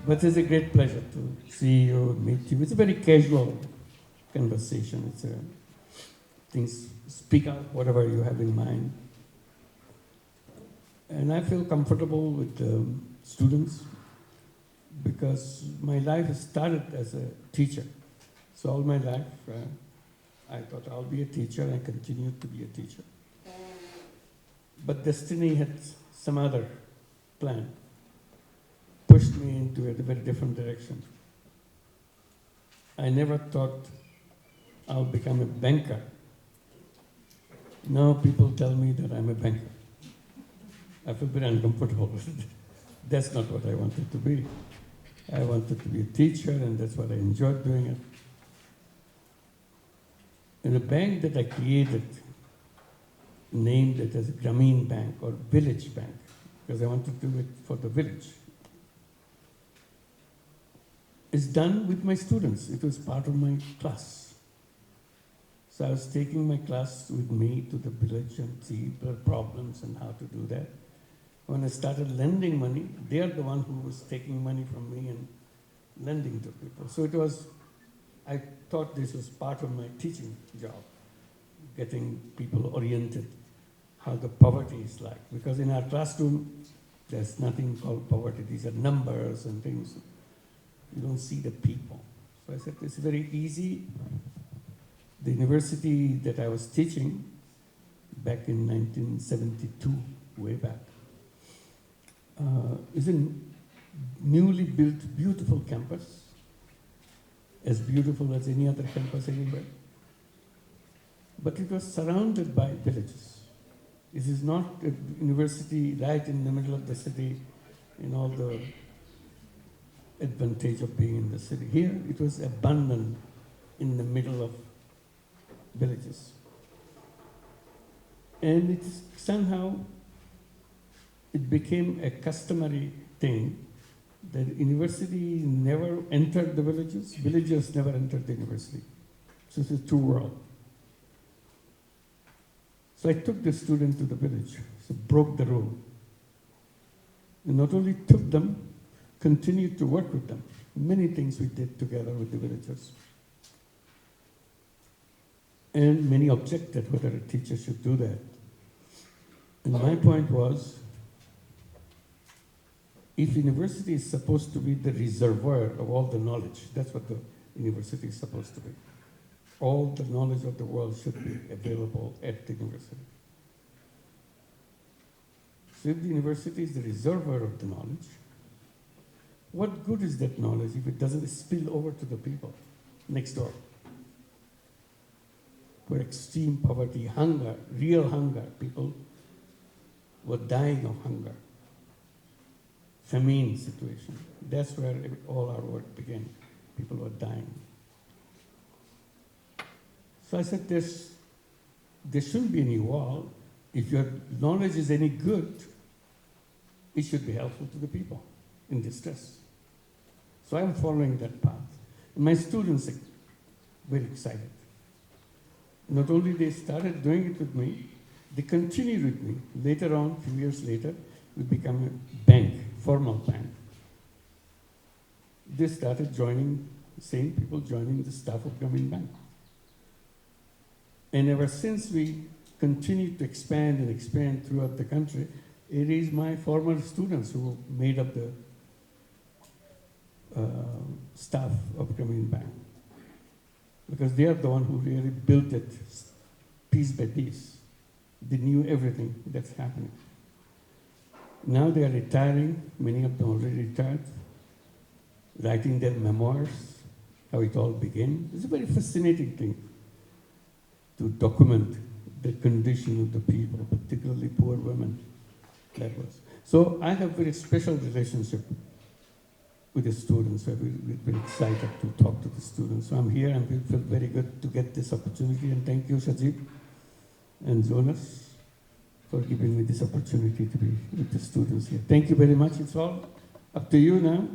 But it's a great pleasure to see you, meet you. It's a very casual conversation. It's a things, speak out whatever you have in mind. And I feel comfortable with students because my life started as a teacher. So all my life, I thought I'll be a teacher and continued to be a teacher. But destiny had some other plan, pushed me into a very different direction. I never thought I'll become a banker. Now people tell me that I'm a banker. I feel very uncomfortable with it. That's not what I wanted to be. I wanted to be a teacher, and that's what I enjoyed doing it. And the bank that I created, named it as a Grameen Bank or Village Bank, because I wanted to do it for the village. It's done with my students. It was part of my class. So I was taking my class with me to the village and see the problems and how to do that. When I started lending money, they are the one who was taking money from me and lending to people. So it was, I thought this was part of my teaching job, getting people oriented, how the poverty is like. Because in our classroom, there's nothing called poverty. These are numbers and things. You don't see the people. So I said, it's very easy. The university that I was teaching back in 1972, way back, is a newly built, beautiful campus, as beautiful as any other campus anywhere. But it was surrounded by villages. This is not a university right in the middle of the city in all the advantage of being in the city. Here, it was abandoned in the middle of villages. And it somehow, it became a customary thing that university never entered the villages, villagers never entered the university. So it's a true world. So I took the student to the village, so broke the rule. And not only took them, continued to work with them. Many things we did together with the villagers. And many objected whether a teacher should do that. And my point was, if university is supposed to be the reservoir of all the knowledge, that's what the university is supposed to be. All the knowledge of the world should be available at the university. So if the university is the reservoir of the knowledge, what good is that knowledge if it doesn't spill over to the people next door? Where extreme poverty, hunger, real hunger, people were dying of hunger. Famine situation. That's where all our work began. People were dying. So I said, there shouldn't be any wall. If your knowledge is any good, it should be helpful to the people in distress. So I'm following that path. And my students are very excited. Not only they started doing it with me, they continued with me. Later on, a few years later, we became a bank, formal bank. They started joining, same people joining the staff of Grameen Bank. And ever since we continued to expand and expand throughout the country, it is my former students who made up the staff of Grameen Bank. Because they are the one who really built it piece by piece. They knew everything that's happening. Now they are retiring, many of them already retired, writing their memoirs, how it all began. It's a very fascinating thing to document the condition of the people, particularly poor women. That was. So I have a very special relationship with the students. We're very excited to talk to the students. So I'm here and we feel very good to get this opportunity. And thank you, Sajid and Jonas, for giving me this opportunity to be with the students here. Thank you very much. It's all up to you now.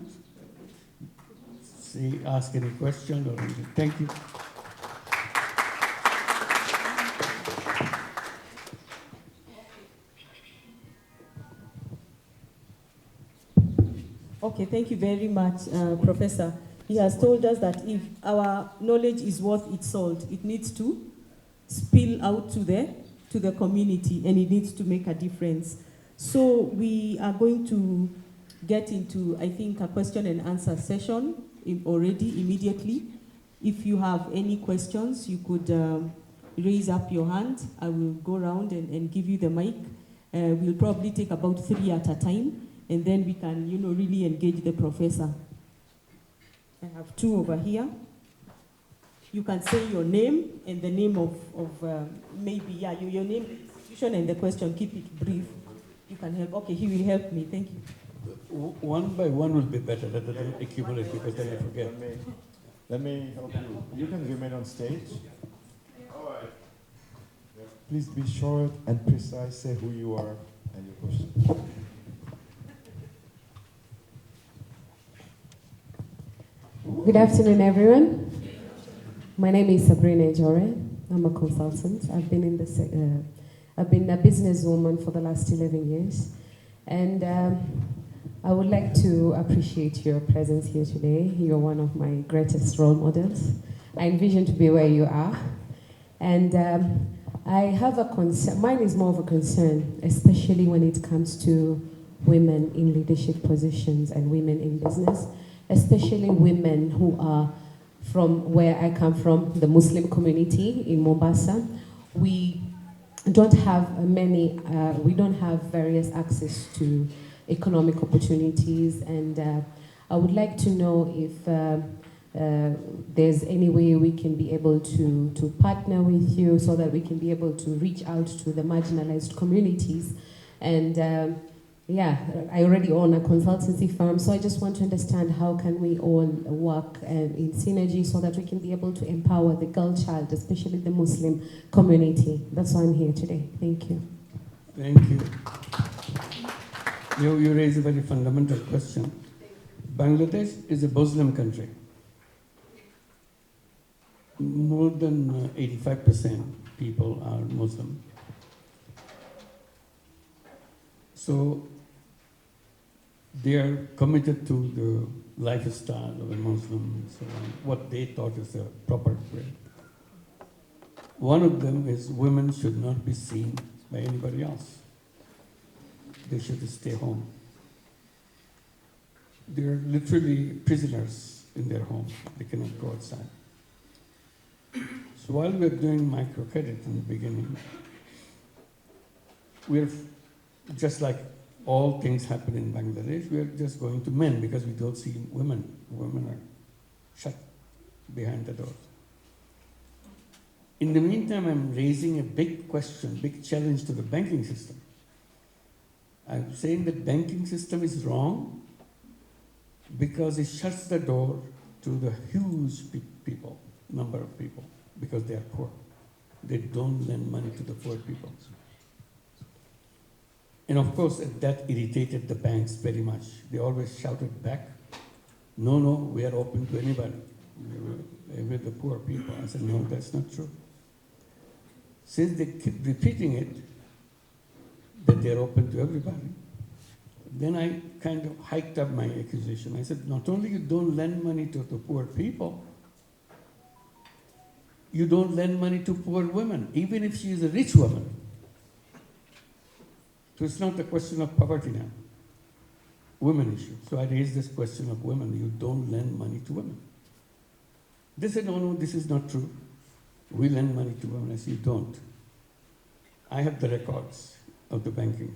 See, ask any question or anything. Thank you. Okay, thank you very much, Professor. He has told us that if our knowledge is worth its salt, it needs to spill out to the community, and it needs to make a difference. So we are going to get into, I think, a question and answer session already immediately. If you have any questions, you could raise up your hand. I will go around and give you the mic. We'll probably take about 3 at a time, and then we can, really engage the professor. I have 2 over here. You can say your name and the name of your name, institution, and the question. Keep it brief. You can help. Okay, he will help me. Thank you. One by one will be better rather than accumulate, because then I forget. Let me help you. You can remain on stage. All right. Please be short and precise. Say who you are and your question. Good afternoon, everyone. My name is Sabrina Ejore. I'm a consultant. I've been a businesswoman for the last 11 years, and I would like to appreciate your presence here today. You're one of my greatest role models. I envision to be where you are, and I have a concern. Mine is more of a concern, especially when it comes to women in leadership positions and women in business, especially women who are from where I come from, the Muslim community in Mombasa. We don't have various access to economic opportunities, and I would like to know if there's any way we can be able to partner with you so that we can be able to reach out to the marginalized communities. And I already own a consultancy firm, so I just want to understand how can we all work in synergy so that we can be able to empower the girl child, especially the Muslim community. That's why I'm here today. Thank you. Thank you. You raise a very fundamental question. Bangladesh is a Muslim country. More than 85% people are Muslim. So they are committed to the lifestyle of a Muslim, so what they thought is the proper way. One of them is women should not be seen by anybody else. They should stay home. They're literally prisoners in their home. They cannot go outside. So while we're doing microcredit in the beginning, we're just like all things happen in Bangladesh, we're just going to men because we don't see women. Women are shut behind the doors. In the meantime, I'm raising a big question, big challenge to the banking system. I'm saying that banking system is wrong because it shuts the door to the huge number of people, because they are poor. They don't lend money to the poor people. And of course, that irritated the banks very much. They always shouted back, no, we are open to anybody. With the poor people. I said, no, that's not true. Since they keep repeating it, that they're open to everybody, then I kind of hiked up my accusation. I said, not only you don't lend money to the poor people, you don't lend money to poor women, even if she is a rich woman. So it's not a question of poverty now, women issue. So I raised this question of women. You don't lend money to women. They said, no, this is not true. We lend money to women. I said, you don't. I have the records of the banking.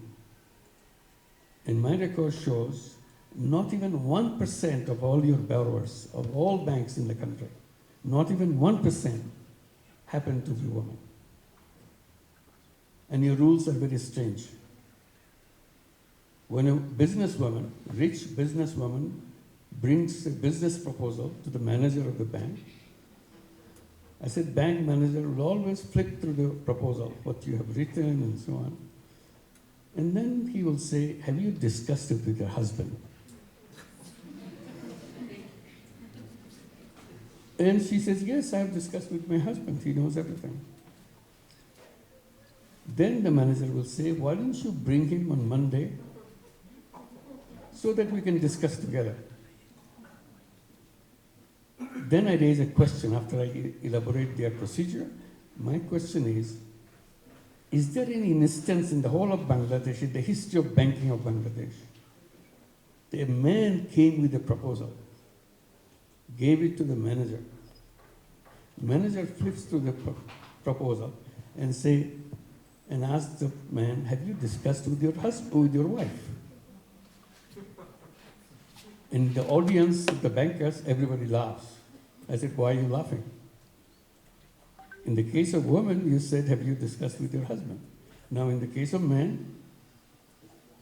And my record shows not even 1% of all your borrowers, of all banks in the country, not even 1% happen to be women. And your rules are very strange. When a businesswoman, rich businesswoman, brings a business proposal to the manager of the bank, I said, bank manager will always flip through the proposal, what you have written and so on. And then he will say, have you discussed it with your husband? And she says, yes, I have discussed with my husband. He knows everything. Then the manager will say, why don't you bring him on Monday so that we can discuss together. Then I raise a question after I elaborate their procedure. My question is there any instance in the whole of Bangladesh, in the history of banking of Bangladesh, a man came with a proposal, gave it to the manager. Manager flips through the proposal and asks the man, have you discussed with your husband, with your wife? In the audience, the bankers, everybody laughs. I said, why are you laughing? In the case of women, you said, have you discussed with your husband? Now, in the case of men,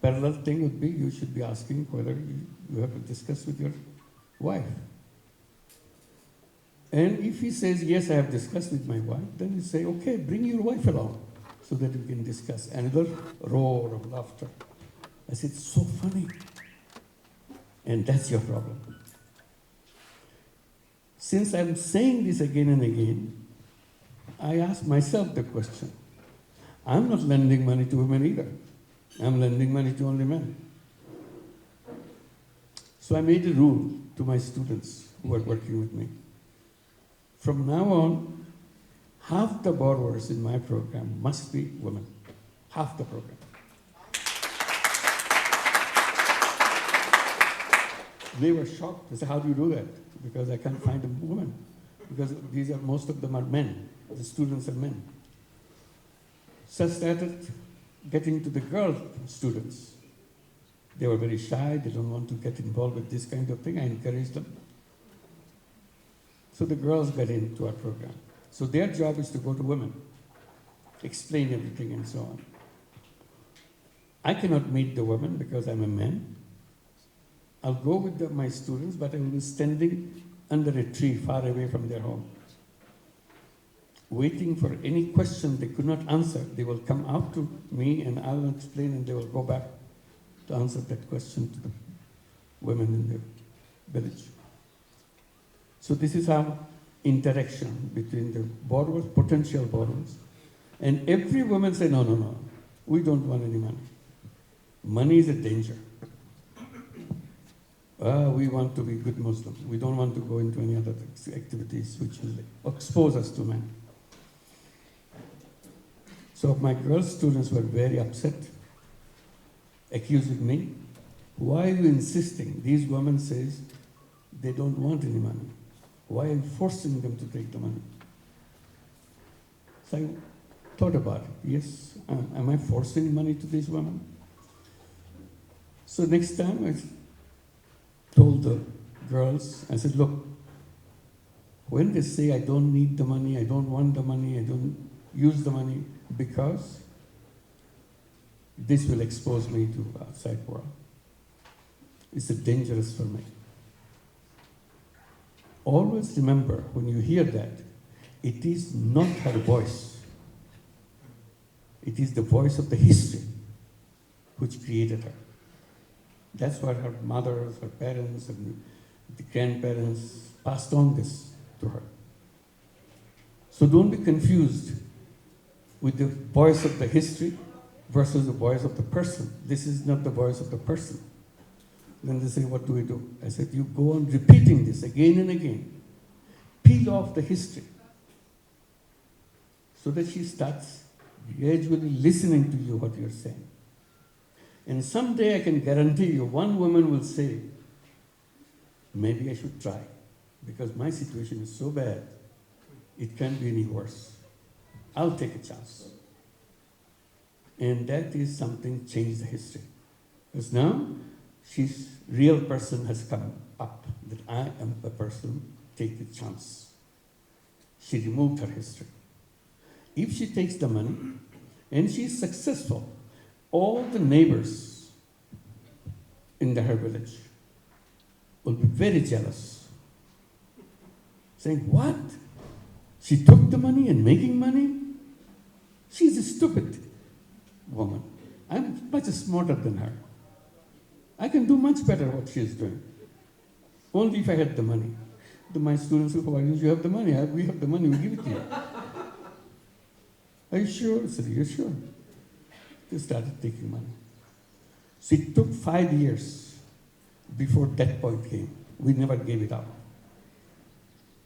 parallel thing would be, you should be asking whether you have to discuss with your wife. And if he says, yes, I have discussed with my wife, then you say, okay, bring your wife along so that we can discuss. Another roar of laughter. I said, it's so funny. And that's your problem. Since I'm saying this again and again, I ask myself the question. I'm not lending money to women either. I'm lending money to only men. So I made a rule to my students who are working with me. From now on, half the borrowers in my program must be women. Half the program. They were shocked. They said, how do you do that? Because I can't find a woman. Because most of them are men. The students are men. So I started getting to the girl students. They were very shy. They don't want to get involved with this kind of thing. I encouraged them. So the girls got into our program. So their job is to go to women, explain everything and so on. I cannot meet the women because I'm a man. I'll go with my students, but I will be standing under a tree far away from their home, waiting for any question they could not answer. They will come out to me and I'll explain and they will go back to answer that question to the women in the village. So this is our interaction between the borrowers, potential borrowers, and every woman say, no, no, no, we don't want any money. Money is a danger. We want to be good Muslims. We don't want to go into any other activities which will expose us to men. So my girl students were very upset, accusing me. Why are you insisting? These women says they don't want any money. Why are you forcing them to take the money? So I thought about it. Yes, am I forcing money to these women? So next time I told the girls, I said, look, when they say I don't need the money, I don't want the money, I don't use the money, because this will expose me to the outside world. It's dangerous for me. Always remember, when you hear that, it is not her voice. It is the voice of the history which created her. That's why her mothers, her parents, and the grandparents passed on this to her. So don't be confused with the voice of the history versus the voice of the person. This is not the voice of the person. Then they say, what do we do? I said, you go on repeating this again and again. Peel off the history so that she starts gradually listening to you, what you're saying. And someday I can guarantee you, one woman will say, maybe I should try, because my situation is so bad, it can't be any worse. I'll take a chance. And that is something changed the history. Because now, she's real person has come up, that I am a person, take the chance. She removed her history. If she takes the money and she's successful, all the neighbors in her village will be very jealous, saying, what? She took the money and making money? She's a stupid woman. I'm much smarter than her. I can do much better what she's doing. Only if I had the money. My students say, why don't you have the money? We have the money, we give it to you. Are you sure? I said, you're sure? They started taking money. So it took 5 years before that point came. We never gave it up.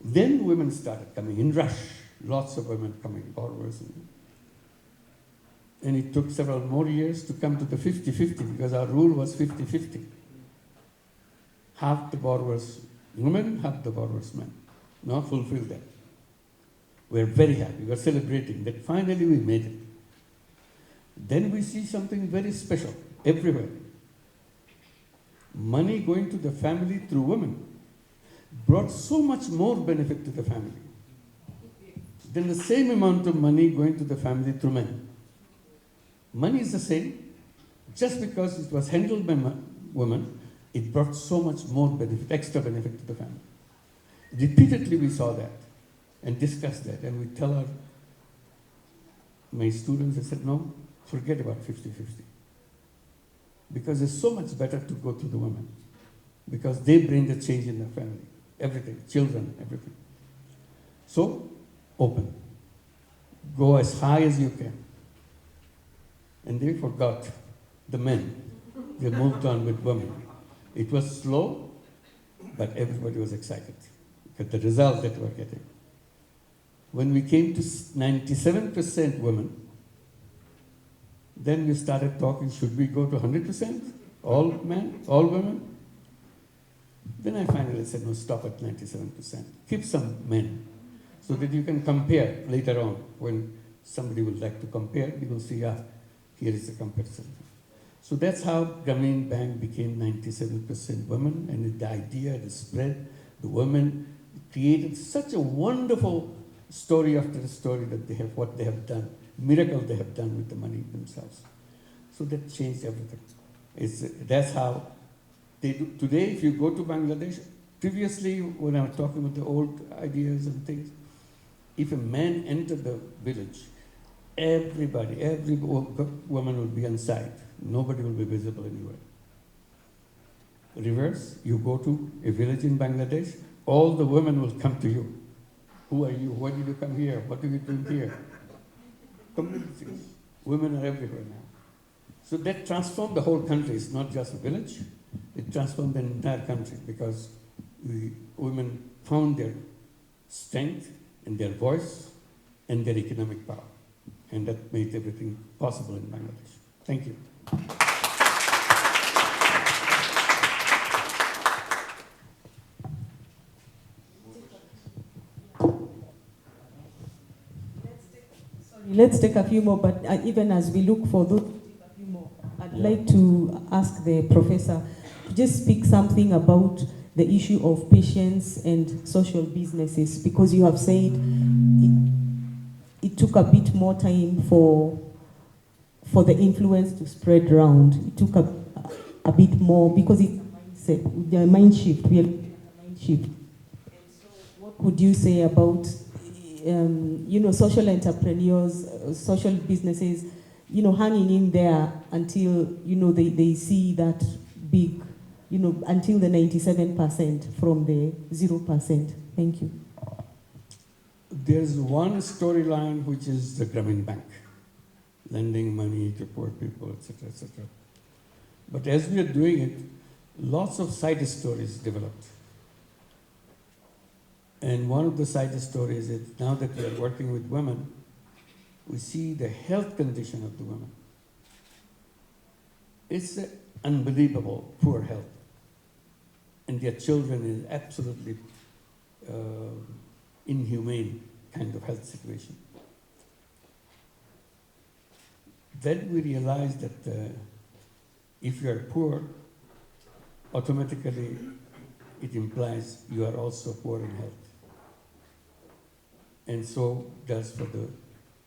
Then women started coming in rush. Lots of women coming, borrowers. And it took several more years to come to the 50-50 because our rule was 50-50. Half the borrowers women, half the borrowers men. Now fulfill that. We're very happy. We're celebrating that finally we made it. Then we see something very special everywhere. Money going to the family through women brought so much more benefit to the family than the same amount of money going to the family through men. Money is the same, just because it was handled by women, it brought so much more benefit, extra benefit to the family. Repeatedly we saw that and discussed that, and we tell my students, I said, no, forget about 50-50. Because it's so much better to go to the women, because they bring the change in the family, everything, children, everything. So, open. Go as high as you can. And they forgot the men. They moved on with women. It was slow, but everybody was excited at the result that we're getting. When we came to 97% women, then we started talking, should we go to 100%? All men, all women? Then I finally said, no, stop at 97%. Keep some men, so that you can compare later on. When somebody would like to compare, you will see, here is the comparison. So that's how Grameen Bank became 97% women, and the idea, the spread, the women created such a wonderful story after story that they have, what they have done, miracle they have done with the money themselves. So that changed everything. That's how they do. Today, if you go to Bangladesh, previously when I was talking about the old ideas and things, if a man entered the village, every woman will be on side. Nobody will be visible anywhere. Reverse, you go to a village in Bangladesh, all the women will come to you. Who are you? Why did you come here? What are you doing here? Communities. Women are everywhere now. So that transformed the whole country. It's not just a village. It transformed the entire country because women found their strength and their voice and their economic power. And that made everything possible in Bangladesh. Thank you. Let's take a few more, but even as we look for those, a few more, I'd like to ask the professor to just speak something about the issue of patience and social businesses, because you have said it took a bit more time for the influence to spread around. It took a bit more because it's a mindset, the mind shift, really a mind shift. And so what would you say about social entrepreneurs, social businesses, hanging in there until, they see that big, until the 97% from the 0%. Thank you. There's one storyline which is the Grameen Bank, lending money to poor people, etc., etc. But as we are doing it, lots of side stories developed. And one of the side stories is now that we are working with women, we see the health condition of the women. It's unbelievable poor health. And their children is absolutely inhumane kind of health situation. Then we realized that if you are poor, automatically it implies you are also poor in health. And so does for the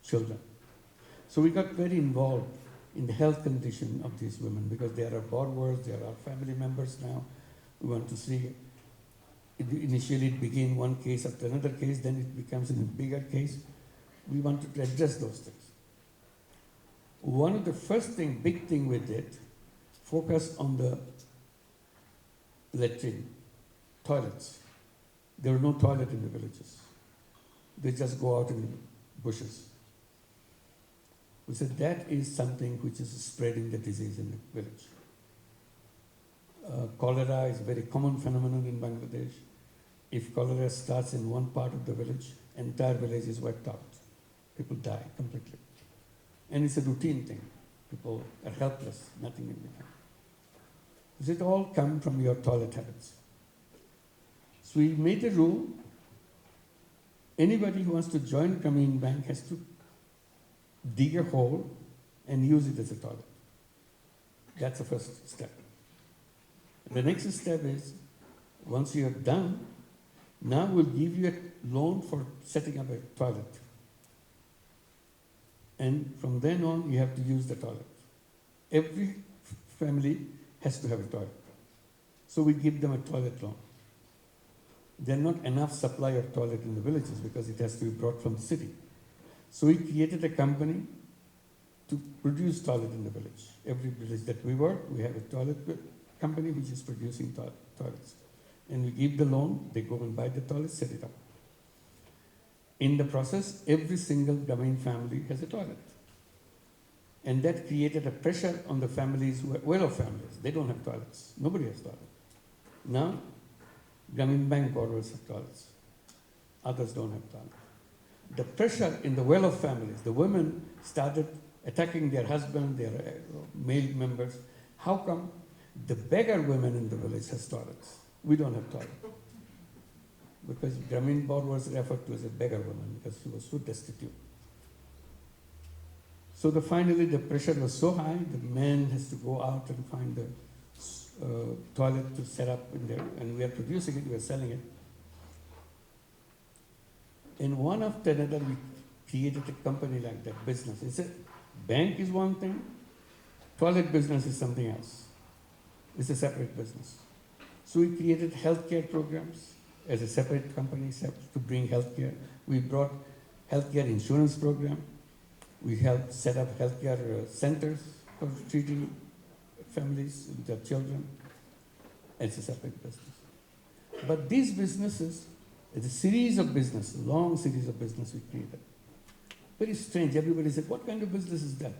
children. So we got very involved in the health condition of these women because they are borrowers, they are our family members now. We want to see, initially it began one case after another case, then it becomes a bigger case. We wanted to address those things. One of the first big thing we did, focus on the latrine, toilets. There were no toilet in the villages. They just go out in the bushes. We said that is something which is spreading the disease in the village. Cholera is a very common phenomenon in Bangladesh. If cholera starts in one part of the village, entire village is wiped out. People die completely. And it's a routine thing. People are helpless, nothing in between. Does it all come from your toilet habits? So we made a rule, anybody who wants to join Grameen Bank has to dig a hole and use it as a toilet. That's the first step. The next step is, once you are done, now we'll give you a loan for setting up a toilet. And from then on, you have to use the toilet. Every family has to have a toilet. So we give them a toilet loan. There are not enough supply of toilet in the villages because it has to be brought from the city. So we created a company to produce toilet in the village. Every village that we work, we have a toilet company which is producing toilets. And we give the loan, they go and buy the toilet, set it up. In the process, every single Grameen family has a toilet. And that created a pressure on the families, well-off families. They don't have toilets. Nobody has toilets. Now, Grameen Bank borrowers have toilets. Others don't have toilets. The pressure in the well-off families, the women started attacking their husband, their male members. How come the beggar women in the village has toilets? We don't have toilets. Because Grameen borrowers referred to as a beggar woman because she was so destitute. So finally the pressure was so high, the man has to go out and find the toilet to set up in there, and we are producing it, we are selling it. And one after another, we created a company like that, business. It's a bank is one thing, toilet business is something else. It's a separate business. So we created healthcare programs as a separate company to bring healthcare. We brought healthcare insurance program. We helped set up healthcare centers for treating families with their children. It's a separate business. But these businesses, it's a series of business, long series of business we created. Very strange. Everybody said, what kind of business is that?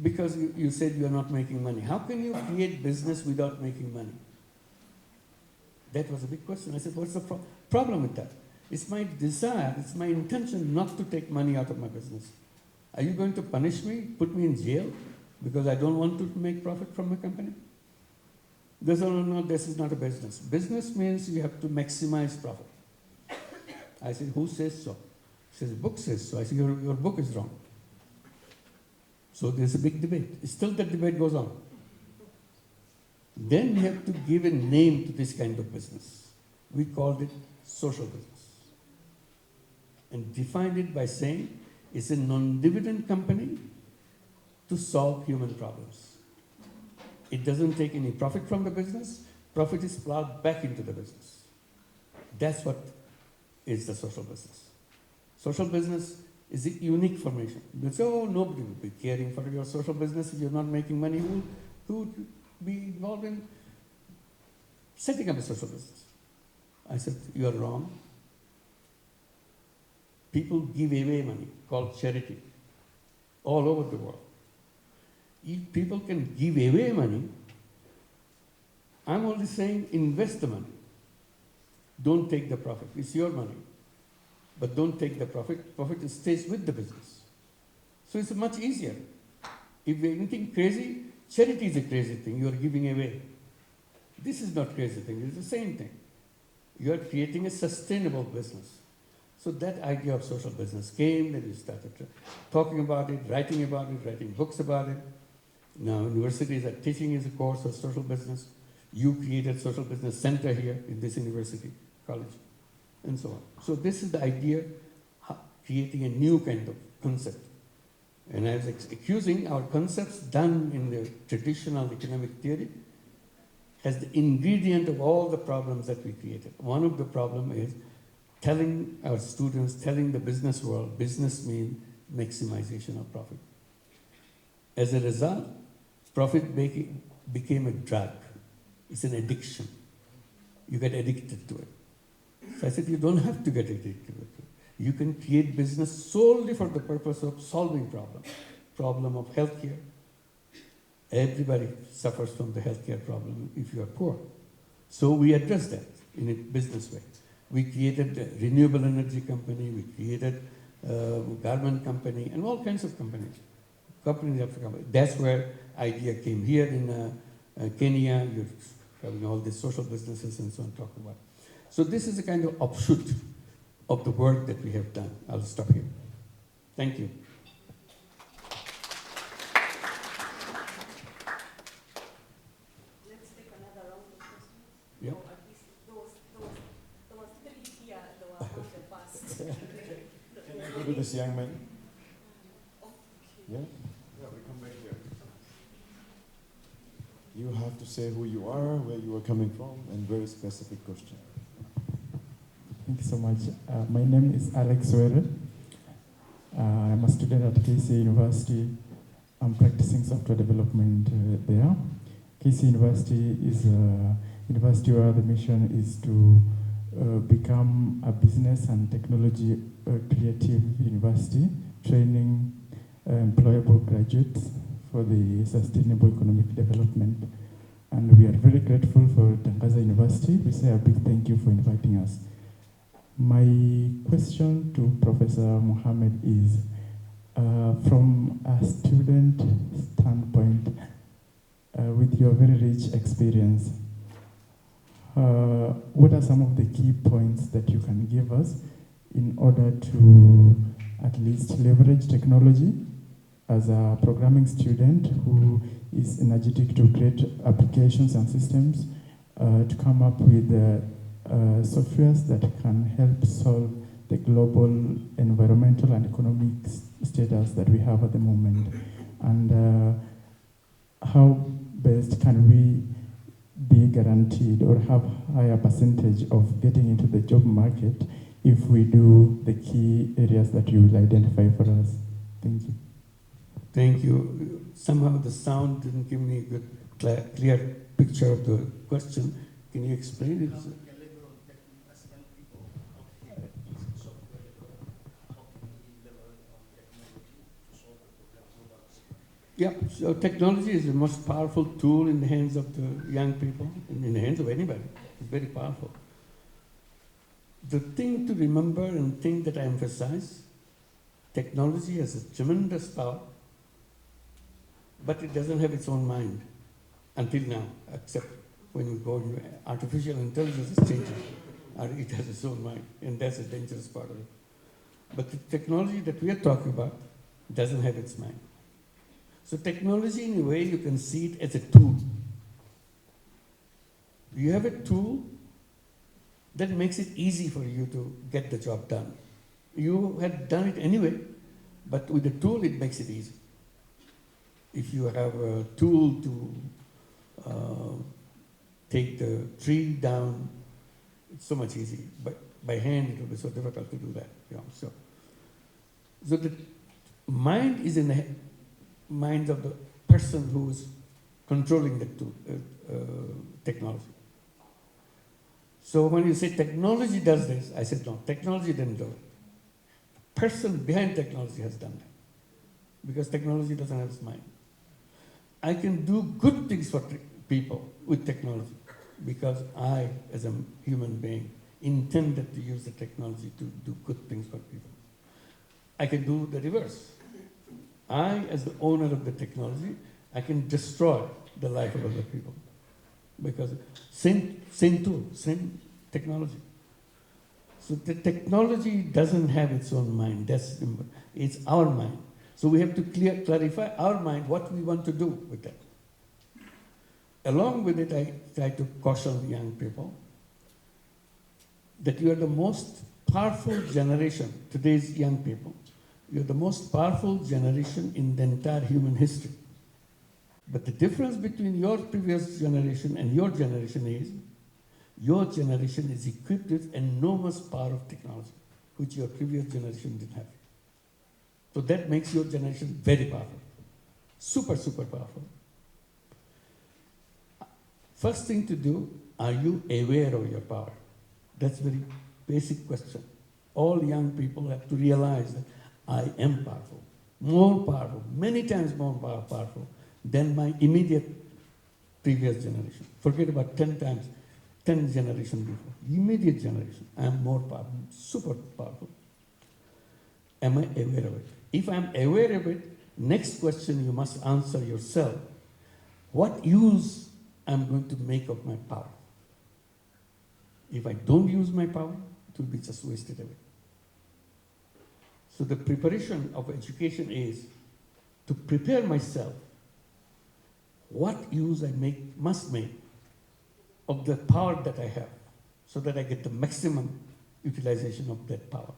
Because you said you are not making money. How can you create business without making money? That was a big question. I said, what's the problem with that? It's my desire, it's my intention not to take money out of my business. Are you going to punish me, put me in jail because I don't want to make profit from my company? They said, no, this is not a business. Business means you have to maximize profit. I said, who says so? He says, the book says so. I said, your book is wrong. So there's a big debate. Still that debate goes on. Then we have to give a name to this kind of business. We called it social business. And defined it by saying it's a non-dividend company to solve human problems. It doesn't take any profit from the business. Profit is plowed back into the business. That's what is the social business. Social business is a unique formation. You say, oh, nobody will be caring for your social business if you're not making money. Who would be involved in setting up a social business? I said, you are wrong. People give away money, called charity, all over the world. If people can give away money, I'm only saying invest the money. Don't take the profit. It's your money. But don't take the profit. Profit stays with the business. So it's much easier. If anything crazy, charity is a crazy thing you are giving away. This is not crazy thing, it's the same thing. You are creating a sustainable business. So that idea of social business came, then we started talking about it, writing books about it. Now universities are teaching as a course of social business. You created social business center here in this university, college, and so on. So this is the idea, creating a new kind of concept. And I was accusing our concepts done in the traditional economic theory as the ingredient of all the problems that we created. One of the problems is telling our students, telling the business world, business means maximization of profit. As a result, profit became a drug. It's an addiction. You get addicted to it. So I said, you don't have to get addicted to it. You can create business solely for the purpose of solving problems. Problem of healthcare, Everybody suffers from the healthcare problem if you are poor. So we addressed that in a business way. We created a renewable energy company, we created a garment company, and all kinds of companies. Companies after companies. That's where idea came. Here in Kenya, you're having all these social businesses and so on talking about. So this is a kind of offshoot of the work that we have done. I'll stop here. Thank you. Let's take another round of questions. Yeah. Or at least there was three here, there were on the past. Can I go to this young man? Yeah? Yeah, we come back here. You have to say who you are, where you are coming from, and very specific question. Thank you so much. My name is Alex Were. I'm a student at KC University. I'm practicing software development there. KC University is a university where the mission is to become a business and technology creative university, training employable graduates for the sustainable economic development. And we are very grateful for Tangaza University. We say a big thank you for inviting us. My question to Professor Mohammed is, from a student standpoint, with your very rich experience, what are some of the key points that you can give us in order to at least leverage technology as a programming student who is energetic to create applications and systems to come up with softwares that can help solve the global environmental and economic status that we have at the moment? And how best can we be guaranteed or have higher percentage of getting into the job market if we do the key areas that you will identify for us? Thank you. Thank you. Somehow the sound didn't give me a good, clear picture of the question. Can you explain it? Yeah, so technology is the most powerful tool in the hands of the young people, in the hands of anybody. It's very powerful. The thing to remember and thing that I emphasize, technology has a tremendous power, but it doesn't have its own mind until now, except when we go into artificial intelligence is changing. It has its own mind, and that's a dangerous part of it. But the technology that we are talking about doesn't have its mind. So technology, in a way, you can see it as a tool. You have a tool that makes it easy for you to get the job done. You had done it anyway, but with the tool, it makes it easy. If you have a tool to take the tree down, it's so much easier. But by hand, it will be so difficult to do that. You know, so the mind is in the mind of the person who is controlling the tool, technology. So when you say technology does this, I said no, technology didn't do it. The person behind technology has done that, because technology doesn't have its mind. I can do good things for people with technology because I, as a human being, intended to use the technology to do good things for people. I can do the reverse. I, as the owner of the technology, I can destroy the life of other people because same tool, same technology. So the technology doesn't have its own mind. It's our mind. So we have to clarify our mind what we want to do with that. Along with it, I try to caution young people that you are the most powerful generation, today's young people. You're the most powerful generation in the entire human history. But the difference between your previous generation and your generation is equipped with enormous power of technology, which your previous generation didn't have. So that makes your generation very powerful. Super, super powerful. First thing to do, are you aware of your power? That's a very basic question. All young people have to realize that I am powerful, more powerful, many times more powerful than my immediate previous generation. Forget about 10 times, 10 generations before. Immediate generation, I am more powerful, super powerful. Am I aware of it? If I'm aware of it, next question you must answer yourself. What use I'm going to make of my power? If I don't use my power, it will be just wasted away. So the preparation of education is to prepare myself what use I must make of the power that I have so that I get the maximum utilization of that power.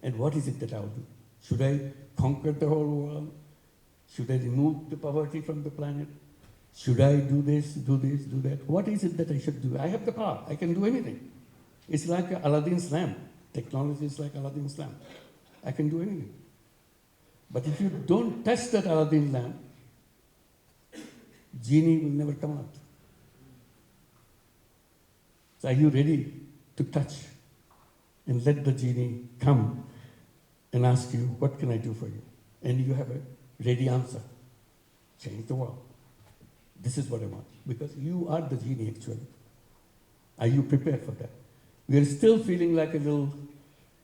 And what is it that I'll do? Should I conquer the whole world? Should I remove the poverty from the planet? Should I do this, do that? What is it that I should do? I have the power. I can do anything. It's like Aladdin's lamp. Technology is like Aladdin's lamp. I can do anything. But if you don't touch that Aladdin lamp, genie will never come out. So are you ready to touch and let the genie come and ask you, what can I do for you? And you have a ready answer. Change the world. This is what I want. Because you are the genie actually. Are you prepared for that? We are still feeling like a little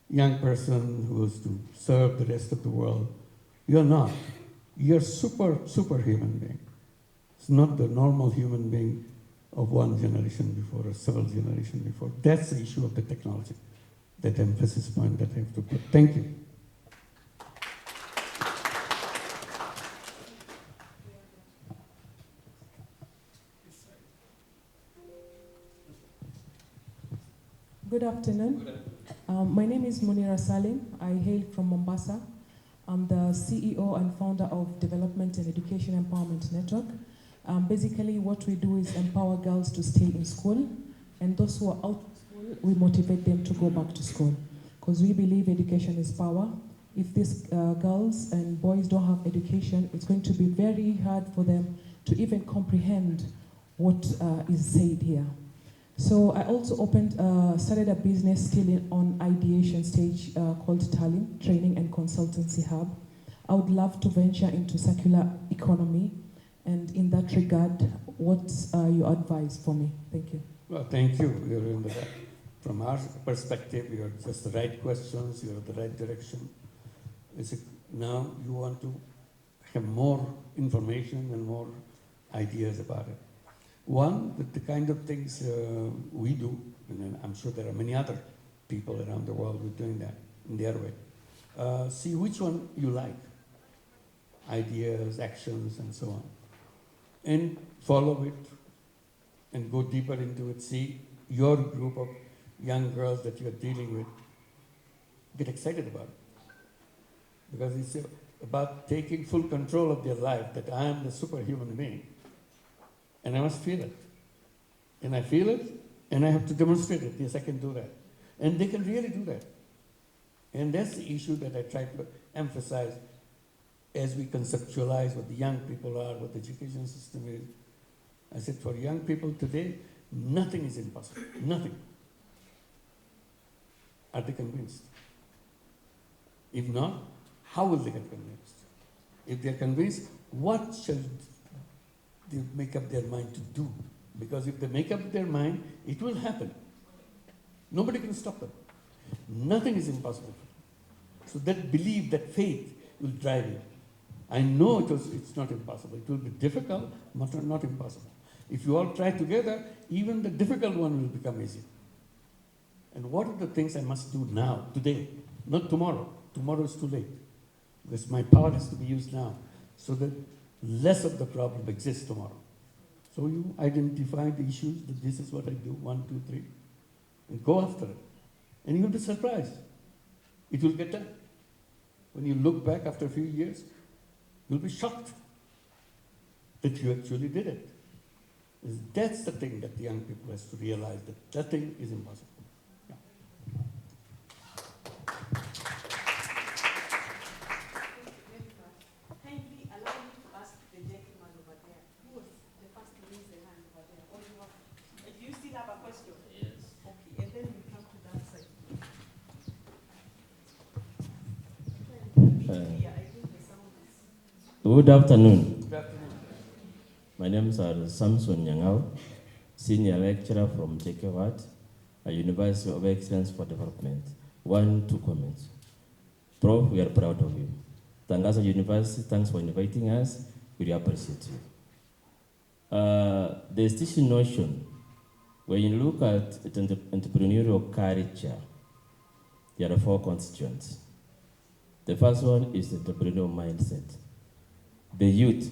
young person who is to serve the rest of the world. You're not. You're super human being. It's not the normal human being of one generation before or several generations before. That's the issue of the technology, that emphasis point that I have to put. Thank you. Good afternoon. My name is Munira Salim. I hail from Mombasa. I'm the CEO and founder of Development and Education Empowerment Network. Basically, what we do is empower girls to stay in school, and those who are out of school, we motivate them to go back to school. Because we believe education is power. If these girls and boys don't have education, it's going to be very hard for them to even comprehend what is said here. So I also started a business still on ideation stage called Talim, Training and Consultancy Hub. I would love to venture into circular economy, and in that regard, what's your advice for me? Thank you. Well, thank you. You're in the right. From our perspective, you're just the right questions, you're in the right direction. Now you want to have more information and more ideas about it. One, the kind of things we do, and I'm sure there are many other people around the world who are doing that in their way. See which one you like, ideas, actions, and so on. And follow it and go deeper into it. See your group of young girls that you're dealing with, get excited about it. Because it's about taking full control of their life, that I am the superhuman being. And I must feel it. And I feel it, and I have to demonstrate it. Yes, I can do that. And they can really do that. And that's the issue that I try to emphasize as we conceptualize what the young people are, what the education system is. I said, for young people today, nothing is impossible. Nothing. Are they convinced? If not, how will they get convinced? If they're convinced, what shall they make up their mind to do? Because if they make up their mind, it will happen. Nobody can stop them. Nothing is impossible. So that belief, that faith will drive you. I know it's not impossible. It will be difficult, but not impossible. If you all try together, even the difficult one will become easy. And what are the things I must do now, today, not tomorrow? Tomorrow is too late. Because my power has to be used now, so that less of the problem exists tomorrow. So you identify the issues, that this is what I do, 1, 2, 3, and go after it. And you'll be surprised. It will get done. When you look back after a few years, you'll be shocked that you actually did it. That's the thing that the young people has to realize, that nothing is impossible. Yeah. Kindly allow me to ask the gentleman over there, who was the first to raise the hand over there? Or do you still have a question? Yes. Okay, and then we come to that side. Good afternoon. Good afternoon. names are Samson Nyangao, Senior Lecturer from Jekewat, a University of Excellence for Development. 2 comments. Prof, we are proud of you. Tangaza University, thanks for inviting us. We appreciate you. There's this notion, when you look at entrepreneurial culture, there are 4 constituents. The first one is the entrepreneurial mindset. The youth.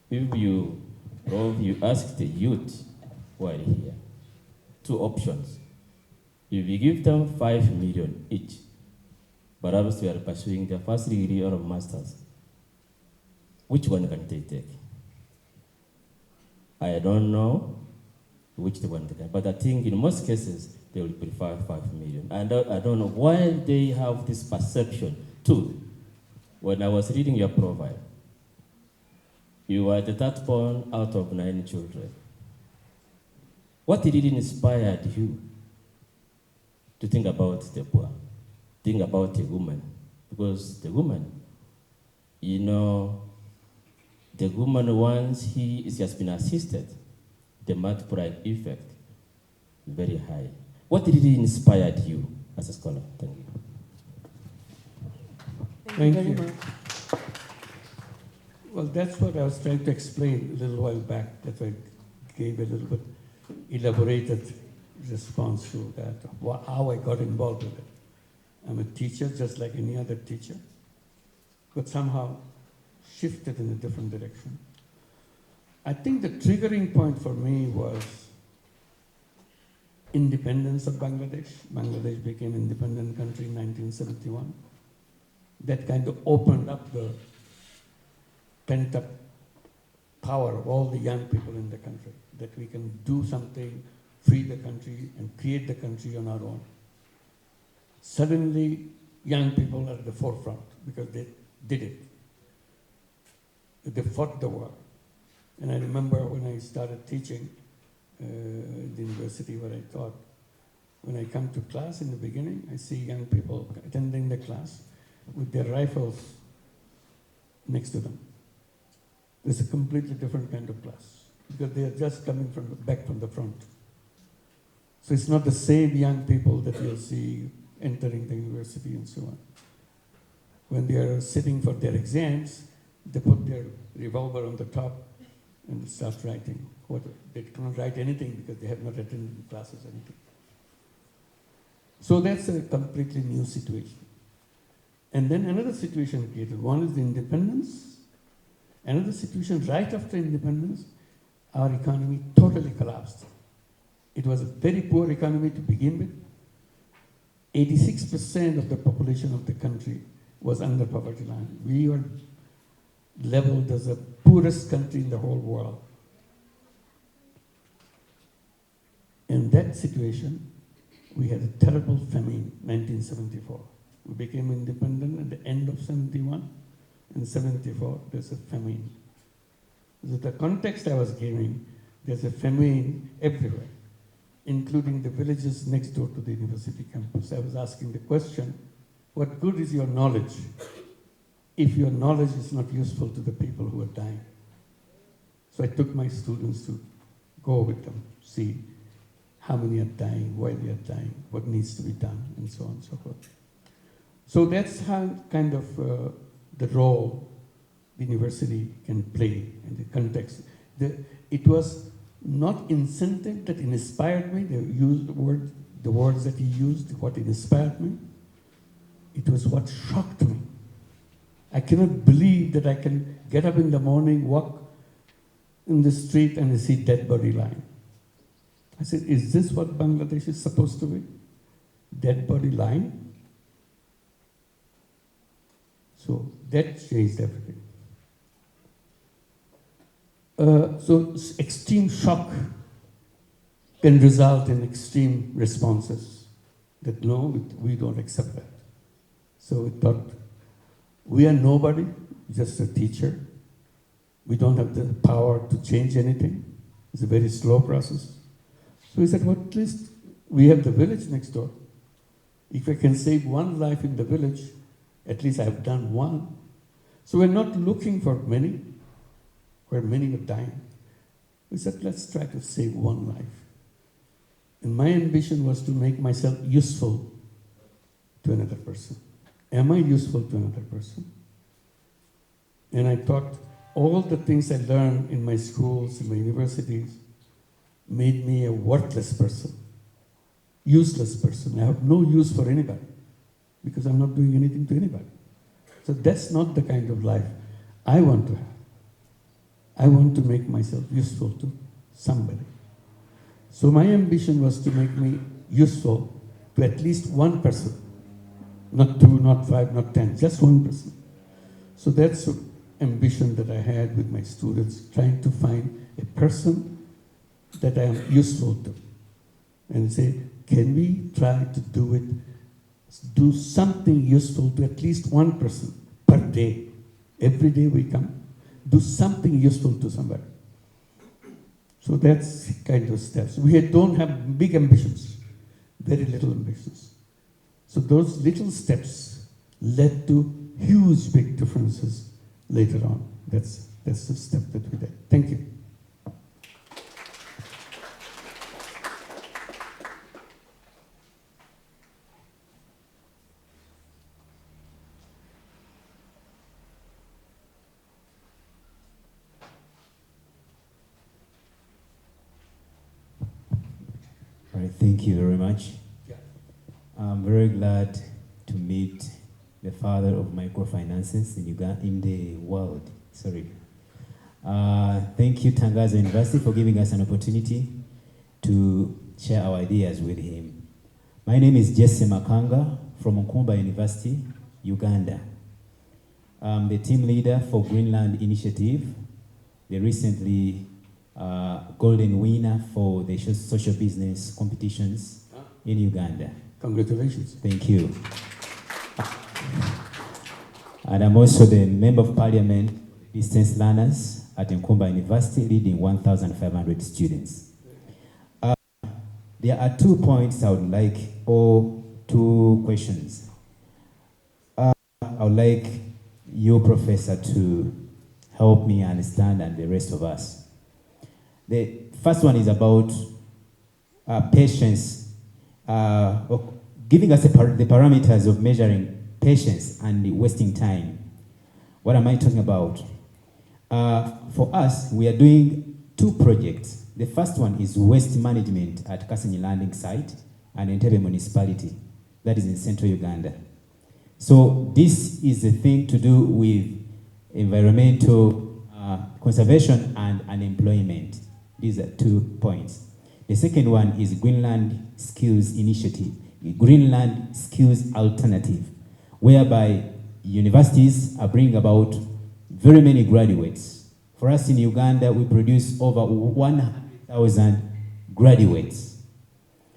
If you ask the youth who are here, 2 options. If you give them 5 million each, perhaps they are pursuing their first degree or a master's, which one can they take? I don't know which one they can, but I think in most cases they will prefer 5 million. And I don't know why they have this perception too. When I was reading your profile, you were the 3rd born out of 9 children. What really inspired you to think about the poor, think about the woman? Because the woman, you know, the woman, once he has been assisted, the multiplier effect is very high. What really inspired you as a scholar? Thank you. Thank very you. much. Well, that's what I was trying to explain a little while back. That's why I gave a little bit elaborated response to that, how I got involved with it. I'm a teacher just like any other teacher, but somehow shifted in a different direction. I think the triggering point for me was independence of Bangladesh. Bangladesh became an independent country in 1971. That kind of opened up the pent-up power of all the young people in the country, that we can do something, free the country, and create the country on our own. Suddenly, young people are at the forefront because they did it. They fought the war. And I remember when I started teaching at the university where I taught, when I come to class in the beginning, I see young people attending the class with their rifles next to them. It's a completely different kind of class because they are just coming back from the front. So it's not the same young people that you'll see entering the university and so on. When they are sitting for their exams, they put their revolver on the top and start writing. They cannot write anything because they have not attended classes or anything. So that's a completely new situation. And then another situation created. One is the independence. Another situation right after independence, our economy totally collapsed. It was a very poor economy to begin with. 86% of the population of the country was under poverty line. We were labeled as the poorest country in the whole world. In that situation, we had a terrible famine, 1974. We became independent at the end of 71. In 74, there's a famine. So the context I was giving, there's a famine everywhere, including the villages next door to the university campus. I was asking the question, what good is your knowledge if your knowledge is not useful to the people who are dying? So I took my students to go with them, see how many are dying, why they are dying, what needs to be done, and so on and so forth. So that's how kind of the role the university can play in the context. It was not incentive that inspired me. They used the words that he used, what inspired me. It was what shocked me. I cannot believe that I can get up in the morning, walk in the street, and I see dead body lying. I said, is this what Bangladesh is supposed to be? Dead body lying? So that changed everything. So extreme shock can result in extreme responses that no, we don't accept that. So we thought, we are nobody, just a teacher. We don't have the power to change anything. It's a very slow process. So we said, well, at least we have the village next door. If I can save one life in the village, at least I've done one. So we're not looking for many, where many are dying. We said, let's try to save one life. And my ambition was to make myself useful to another person. Am I useful to another person? And I thought all the things I learned in my schools, in my universities, made me a worthless person, useless person. I have no use for anybody because I'm not doing anything to anybody. So that's not the kind of life I want to have. I want to make myself useful to somebody. So my ambition was to make me useful to at least one person. Not 2, not 5, not 10, just one person. So that's the ambition that I had with my students, trying to find a person that I am useful to. And say, can we try to do something useful to at least one person per day? Every day we come, do something useful to somebody. So that's kind of steps. We don't have big ambitions, very little ambitions. So those little steps led to huge, big differences later on. That's the step that we did. Thank you. All right, thank you very much. I'm very glad to meet the father of microfinances in Uganda, in the world. Sorry. Thank you, Tangaza University, for giving us an opportunity to share our ideas with him. My name is Dzinekou Kanga from Nkumba University, Uganda. I'm the team leader for Greenland Initiative, the recently golden winner for the social business competitions in Uganda. Congratulations. Thank you. And I'm also the Member of Parliament, Distance Learners at Nkumba University, leading 1,500 students. There are 2 points I would like, or 2 questions. I would like you, Professor, to help me understand and the rest of us. The first one is about patience, giving us the parameters of measuring patience and wasting time. What am I talking about? For us, we are doing 2 projects. The first one is waste management at Kasenyi Landing Site and Entebbe Municipality, that is in central Uganda. So this is a thing to do with environmental conservation and unemployment. These are 2 points. The second one is Greenland Skills Initiative, Greenland Skills Alternative, whereby universities are bringing about very many graduates. For us in Uganda, we produce over 100,000 graduates.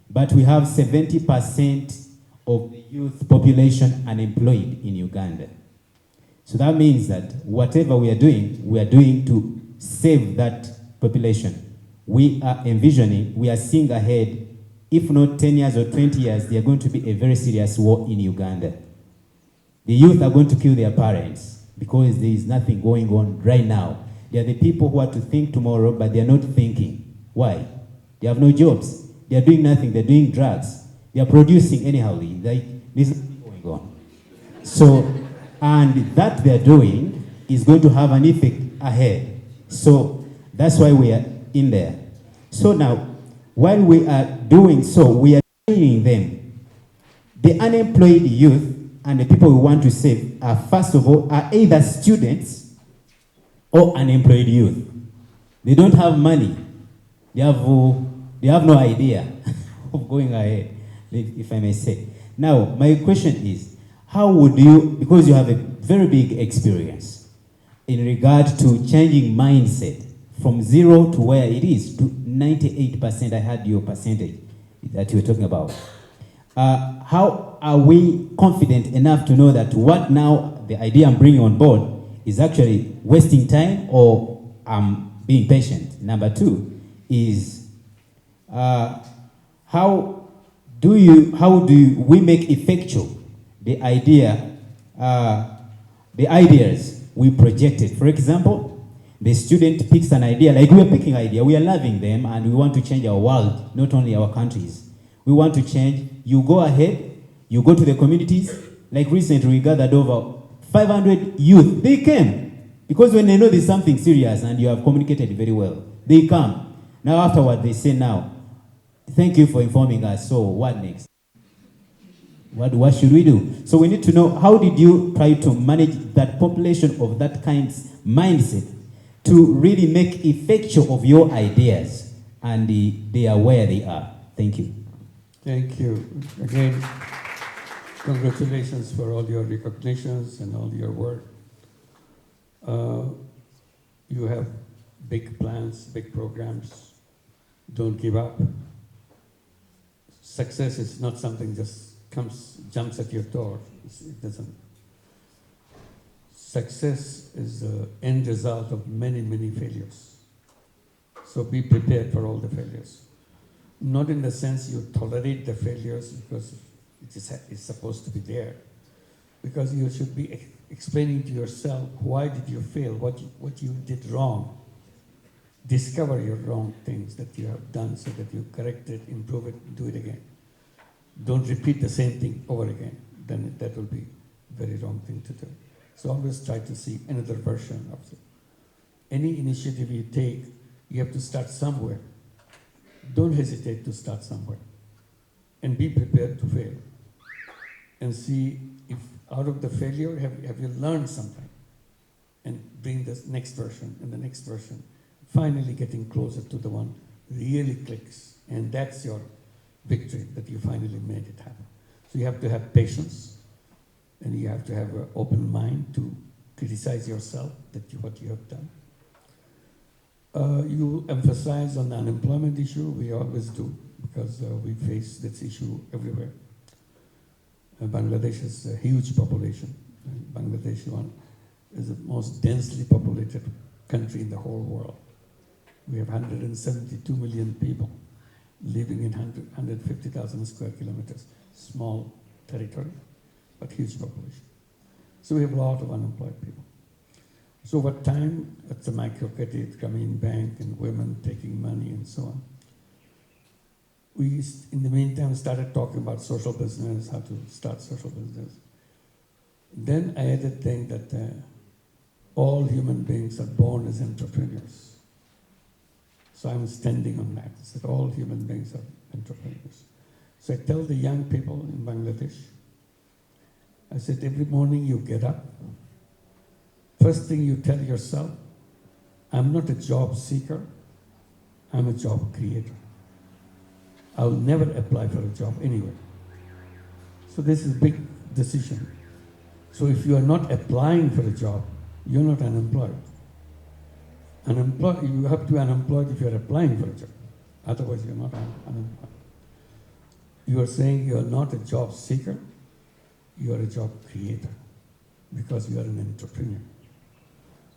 But we have 70% of the youth population unemployed in Uganda. So that means that whatever we are doing to save that population. We are envisioning, we are seeing ahead, if not 10 years or 20 years, there are going to be a very serious war in Uganda. The youth are going to kill their parents because there is nothing going on right now. They are the people who are to think tomorrow, but they are not thinking. Why? They have no jobs. They are doing nothing. They are doing drugs. They are producing anyhow. Like, this is going on. So, and that they are doing is going to have an effect ahead. So, that's why we are in there. So now, while we are doing so, we are training them. The unemployed youth and the people we want to save are, first of all, are either students or unemployed youth. They don't have money. They have no idea of going ahead, if I may say. Now, my question is, how would you, because you have a very big experience in regard to changing mindset from 0 to where it is, to 98%, I had your percentage that you were talking about. How are we confident enough to know that what now, the idea I'm bringing on board, is actually wasting time or being patient? Number 2 is, how do we make effectual the ideas we projected? For example, The student picks an idea, like we are picking idea, we are loving them, and we want to change our world, not only our countries. We want to change. You go ahead, you go to the communities. Like recently, we gathered over 500 youth. They came because when they know there's something serious and you have communicated very well, they come. Now afterward, they say, now, thank you for informing us. So what next? What should we do? So we need to know, how did you try to manage that population of that kind of mindset to really make effectual of your ideas, and they are where they are. Thank you. Thank you. Again, congratulations for all your recognitions and all your work. You have big plans, big programs. Don't give up. Success is not something just jumps at your door. It doesn't. Success is the end result of many, many failures. So be prepared for all the failures. Not in the sense you tolerate the failures because it's supposed to be there. Because you should be explaining to yourself, why did you fail, what you did wrong. Discover your wrong things that you have done so that you correct it, improve it, do it again. Don't repeat the same thing over again. Then that will be a very wrong thing to do. So always try to see another version of it. Any initiative you take, you have to start somewhere. Don't hesitate to start somewhere. And be prepared to fail. And see if out of the failure, have you learned something? And bring this next version and the next version. Finally getting closer to the one really clicks. And that's your victory, that you finally made it happen. So you have to have patience. And you have to have an open mind to criticize yourself, what you have done. You emphasize on the unemployment issue. We always do, because we face this issue everywhere. Bangladesh is a huge population. Bangladesh is the most densely populated country in the whole world. We have 172 million people living in 150,000 square kilometers. Small territory, but huge population. So we have a lot of unemployed people. So over time, at the microcredit, Grameen Bank, and women taking money and so on, we, in the meantime, started talking about social business, how to start social business. Then I had a thing that all human beings are born as entrepreneurs. So I'm standing on that. I said all human beings are entrepreneurs. So I tell the young people in Bangladesh, I said, every morning you get up, first thing you tell yourself, I'm not a job seeker, I'm a job creator. I'll never apply for a job anywhere. So this is a big decision. So if you are not applying for a job, you're not unemployed. You have to be unemployed if you're applying for a job. Otherwise, you're not unemployed. You are saying you are not a job seeker, you are a job creator, because you are an entrepreneur.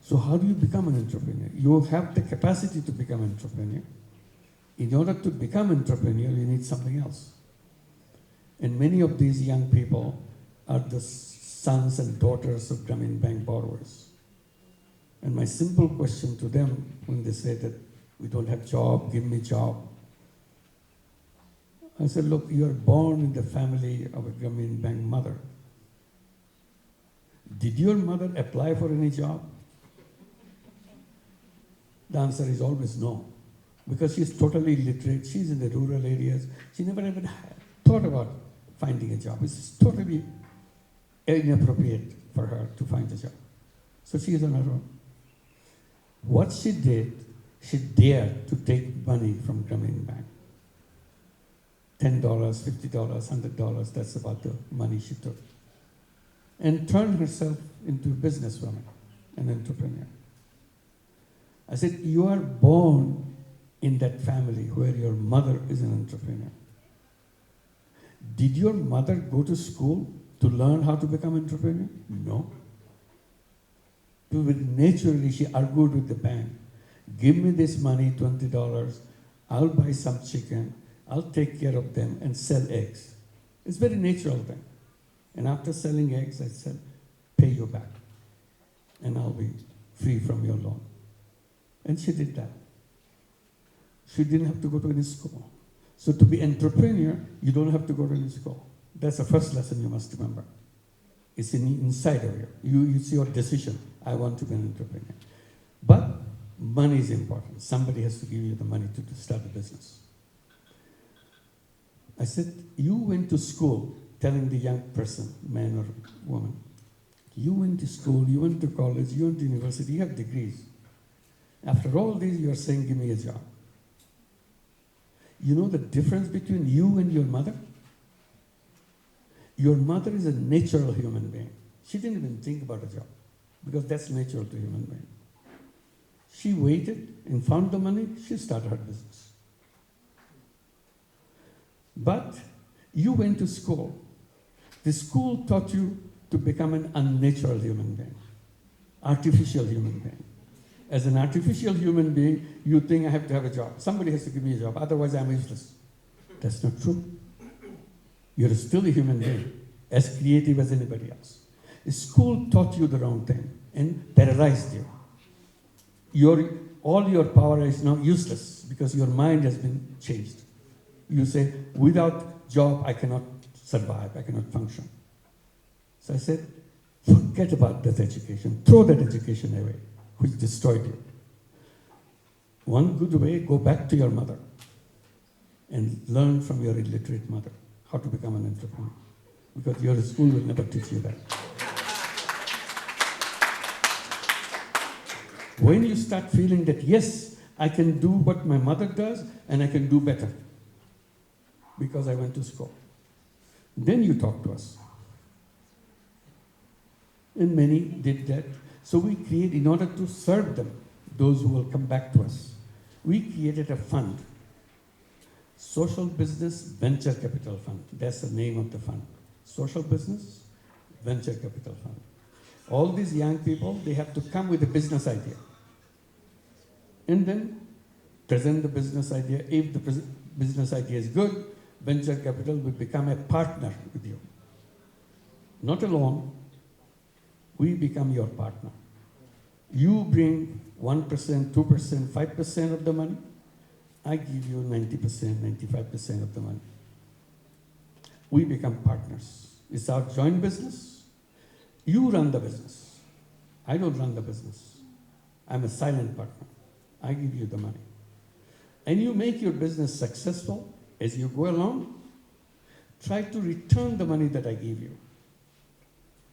So how do you become an entrepreneur? You have the capacity to become an entrepreneur. In order to become an entrepreneur, you need something else. And many of these young people are the sons and daughters of Grameen Bank borrowers. And my simple question to them when they say that we don't have job, give me job. I said, look, you are born in the family of a Grameen Bank mother. Did your mother apply for any job? The answer is always no. Because she's totally illiterate, she's in the rural areas, she never even thought about finding a job. It's totally inappropriate for her to find a job. So she is on her own. What she did, she dared to take money from Grameen Bank. $10, $50, $100, that's about the money she took. And turned herself into a businesswoman, an entrepreneur. I said, you are born in that family where your mother is an entrepreneur. Did your mother go to school to learn how to become an entrepreneur? No. Naturally, she argued with the bank. Give me this money, $20, I'll buy some chicken, I'll take care of them and sell eggs. It's a very natural thing. And after selling eggs, I said, pay you back. And I'll be free from your loan. And she did that. She didn't have to go to any school. So to be entrepreneur, you don't have to go to any school. That's the first lesson you must remember. It's inside of you. It's your decision. I want to be an entrepreneur. But money is important. Somebody has to give you the money to start a business. I said, you went to school telling the young person, man or woman, you went to school, you went to college, you went to university, you have degrees. After all these, you are saying, give me a job. You know the difference between you and your mother? Your mother is a natural human being. She didn't even think about a job because that's natural to human being. She waited and found the money, she started her business. But you went to school. The school taught you to become an unnatural human being, artificial human being. As an artificial human being, you think I have to have a job. Somebody has to give me a job, otherwise I'm useless. That's not true. You're still a human being, as creative as anybody else. The school taught you the wrong thing and paralyzed you. All your power is now useless because your mind has been changed. You say, without job, I cannot survive, I cannot function. So I said, forget about that education. Throw that education away, which destroyed you. One good way, go back to your mother and learn from your illiterate mother how to become an entrepreneur. Because your school will never teach you that. When you start feeling that, yes, I can do what my mother does and I can do better because I went to school, then you talk to us. And many did that. So we create, in order to serve them, those who will come back to us, we created a fund, Social Business Venture Capital Fund. That's the name of the fund. Social Business Venture Capital Fund. All these young people, they have to come with a business idea. And then present the business idea. If the business idea is good, venture capital will become a partner with you. Not alone, we become your partner. You bring 1%, 2%, 5% of the money. I give you 90%, 95% of the money. We become partners. It's our joint business. You run the business. I don't run the business. I'm a silent partner. I give you the money. And you make your business successful as you go along. Try to return the money that I give you.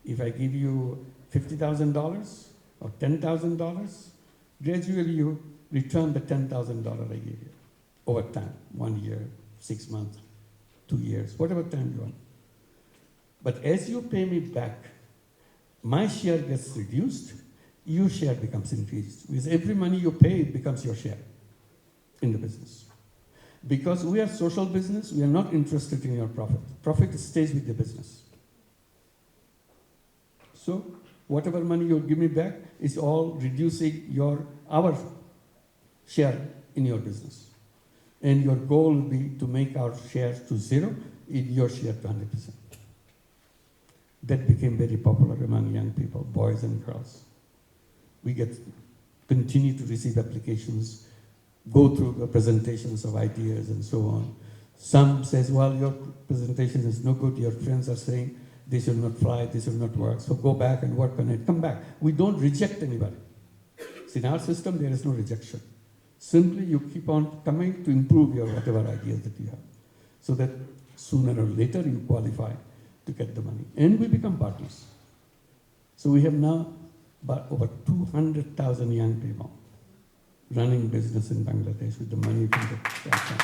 If I give you $50,000 or $10,000, gradually you return the $10,000 I give you over time, 1 year, 6 months, 2 years, whatever time you want. But as you pay me back, my share gets reduced, your share becomes increased. Because every money you pay, it becomes your share in the business. Because we are social business, we are not interested in your profit. Profit stays with the business. So whatever money you give me back is all reducing our share in your business. And your goal will be to make our share to zero, in your share to 100%. That became very popular among young people, boys and girls. We continue to receive applications, go through the presentations of ideas and so on. Some says, well, your presentation is no good. Your friends are saying this will not fly, this will not work. So go back and work on it. Come back. We don't reject anybody. See, in our system, there is no rejection. Simply, you keep on coming to improve your whatever ideas that you have. So that sooner or later, you qualify to get the money. And we become partners. So we have now over 200,000 young people running business in Bangladesh with the money from the platform.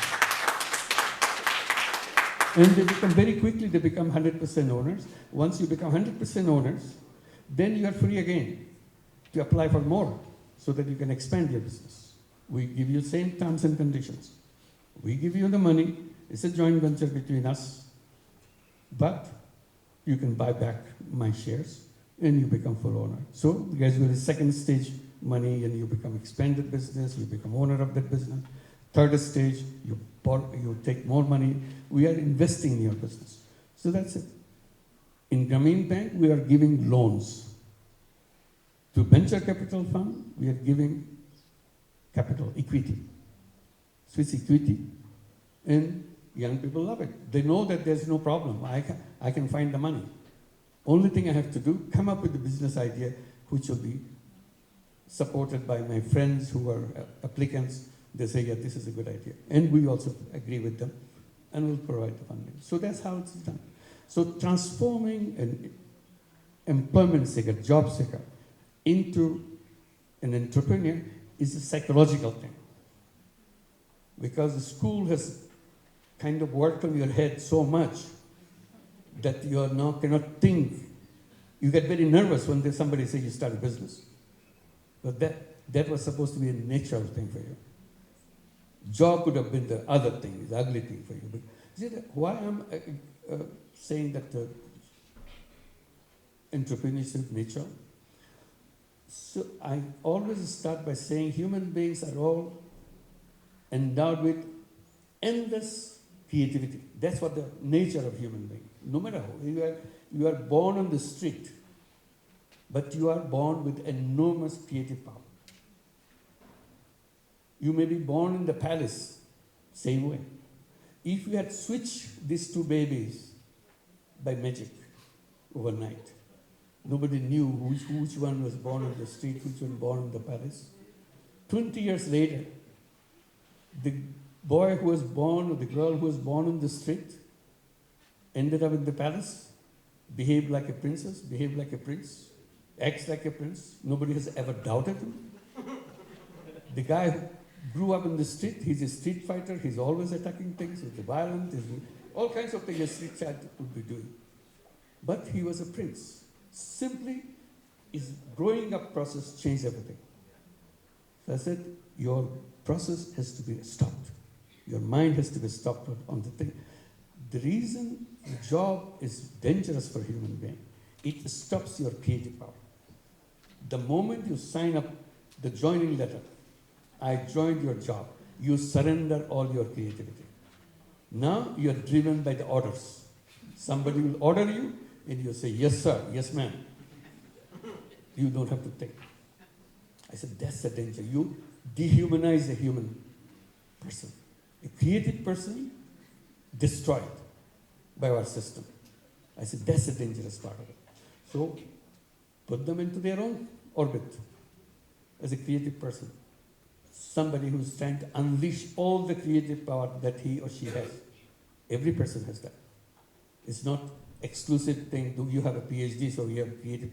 And they become, very quickly, they become 100% owners. Once you become 100% owners, then you are free again to apply for more so that you can expand your business. We give you same terms and conditions. We give you the money. It's a joint venture between us. But you can buy back my shares and you become full owner. So gradually, second stage, money, and you become expanded business, you become owner of that business. Third stage, you take more money. We are investing in your business. So that's it. In Grameen Bank, we are giving loans. To venture capital fund, we are giving capital, equity, Swiss equity, and young people love it. They know that there's no problem. I can find the money. Only thing I have to do, come up with a business idea which will be supported by my friends who are applicants. They say, yeah, this is a good idea. And we also agree with them and we'll provide the funding. So that's how it's done. So transforming an employment seeker, job seeker, into an entrepreneur is a psychological thing. Because the school has kind of worked on your head so much that you are now cannot think. You get very nervous when somebody says you start a business. But that was supposed to be a natural thing for you. Job could have been the other thing, the ugly thing for you. But see why I'm saying that entrepreneurship nature? So I always start by saying human beings are all endowed with endless creativity. That's what the nature of human being. No matter how, you are born on the street, but you are born with enormous creative power. You may be born in the palace, same way. If you had switched these two babies by magic overnight, nobody knew which one was born on the street, which one born in the palace. 20 years later, the boy who was born or the girl who was born on the street ended up in the palace, behaved like a princess, behaved like a prince, acts like a prince. Nobody has ever doubted him. The guy who grew up in the street, he's a street fighter, he's always attacking things, he's violent, all kinds of things a street child would be doing. But he was a prince. Simply, his growing up process changed everything. So I said, your process has to be stopped. Your mind has to be stopped on the thing. The reason the job is dangerous for a human being, it stops your creative power. The moment you sign up the joining letter, I joined your job, you surrender all your creativity. Now you are driven by the orders. Somebody will order you and you say, yes sir, yes ma'am. You don't have to think. I said, that's the danger. You dehumanize a human person. A creative person destroyed by our system. I said, that's the dangerous part of it. So put them into their own orbit as a creative person. Somebody who's trying to unleash all the creative power that he or she has. Every person has that. It's not exclusive thing, do you have a PhD, so you have creative.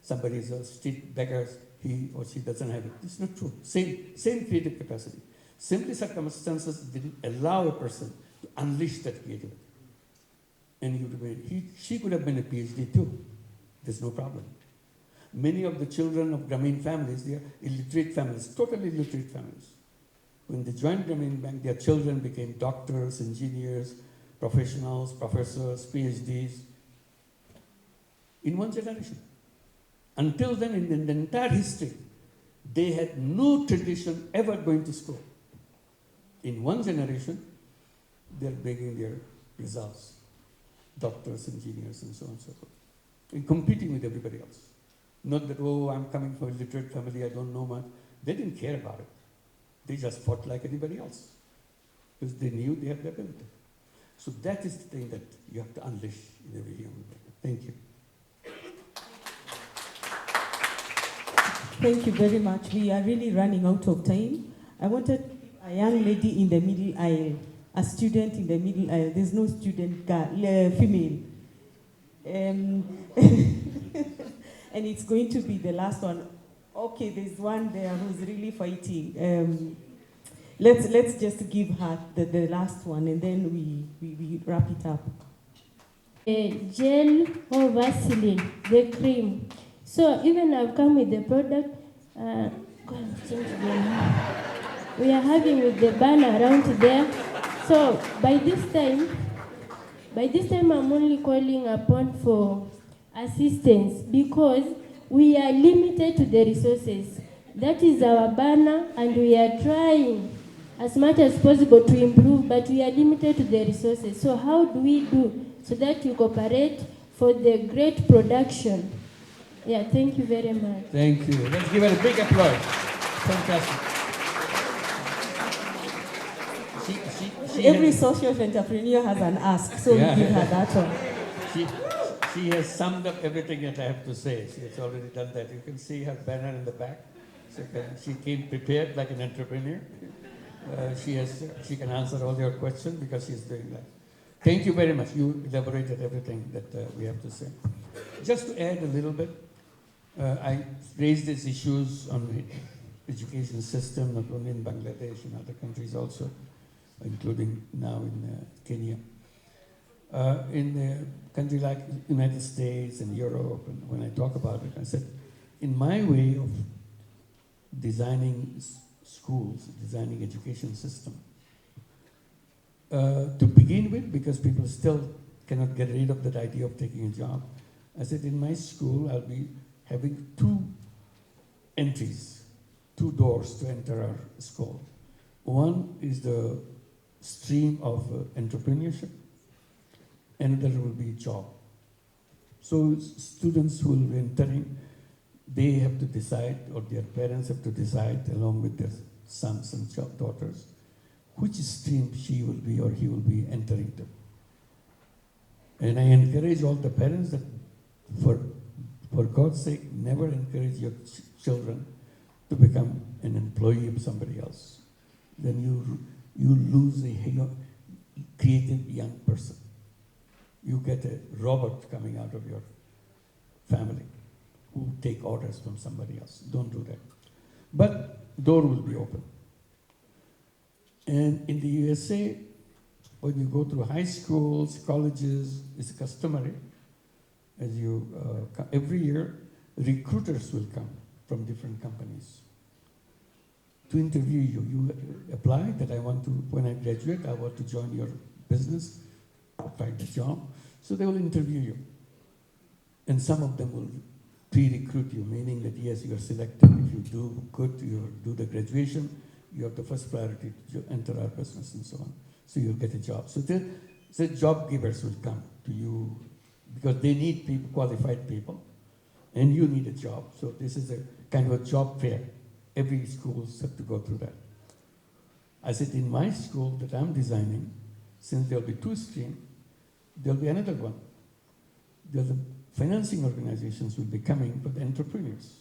Somebody is a street beggar, he or she doesn't have it. It's not true. Same creative capacity. Simply circumstances didn't allow a person to unleash that creativity. And she could have been a PhD too. There's no problem. Many of the children of Grameen families, they are illiterate families, totally illiterate families. When they joined Grameen Bank, their children became doctors, engineers, professionals, professors, PhDs, in one generation. Until then, in the entire history, they had no tradition ever going to school. In one generation, they're bringing their results, doctors, engineers, and so on and so forth, and competing with everybody else. Not that, oh, I'm coming from a literate family, I don't know much. They didn't care about it. They just fought like anybody else because they knew they had the ability. So that is the thing that you have to unleash in every human being. Thank you. Thank you very much. We are really running out of time. I wanted a young lady in the middle aisle, a student in the middle aisle. There's no student female. And it's going to be the last one. Okay, there's one there who's really fighting. Let's just give her the last one, and then we wrap it up. Gel or Vaseline, the cream. So even I've come with the product. We are having with the banner around there. So by this time I'm only calling upon for assistance because we are limited to the resources. That is our banner, and we are trying as much as possible to improve, but we are limited to the resources. So how do we do so that you cooperate for the great production? Yeah, thank you very much. Thank you. Let's give her a big applause. Fantastic. every social entrepreneur has an ask, so we give her that one. She has summed up everything that I have to say. She has already done that. You can see her banner in the back. So she came prepared like an entrepreneur. She can answer all your questions because she's doing that. Thank you very much. You elaborated everything that we have to say. Just to add a little bit, I raised these issues on the education system, not only in Bangladesh, in other countries also, including now in Kenya. In a country like United States and Europe, and when I talk about it, I said, in my way of designing schools, designing education system, to begin with, because people still cannot get rid of that idea of taking a job, I said, in my school, I'll be having 2 entries, 2 doors to enter our school. One is the stream of entrepreneurship, another will be job. So students who will be entering, they have to decide, or their parents have to decide, along with their sons and daughters, which stream she will be or he will be entering to. And I encourage all the parents that, for God's sake, never encourage your children to become an employee of somebody else. Then you lose a creative young person. You get a robot coming out of your family who take orders from somebody else. Don't do that. But door will be open. And in the USA, when you go through high schools, colleges, it's customary, as you, every year, recruiters will come from different companies to interview you. You apply that I want to, when I graduate, I want to join your business, find a job. So they will interview you. And some of them will pre-recruit you, meaning that yes, you are selected. If you do good, you do the graduation, you have the first priority to enter our business and so on. So you'll get a job. So the job givers will come to you because they need people, qualified people, and you need a job. So this is a kind of a job fair. Every school has to go through that. I said in my school that I'm designing, since there'll be 2 streams, there'll be another one. The financing organizations will be coming for the entrepreneurs.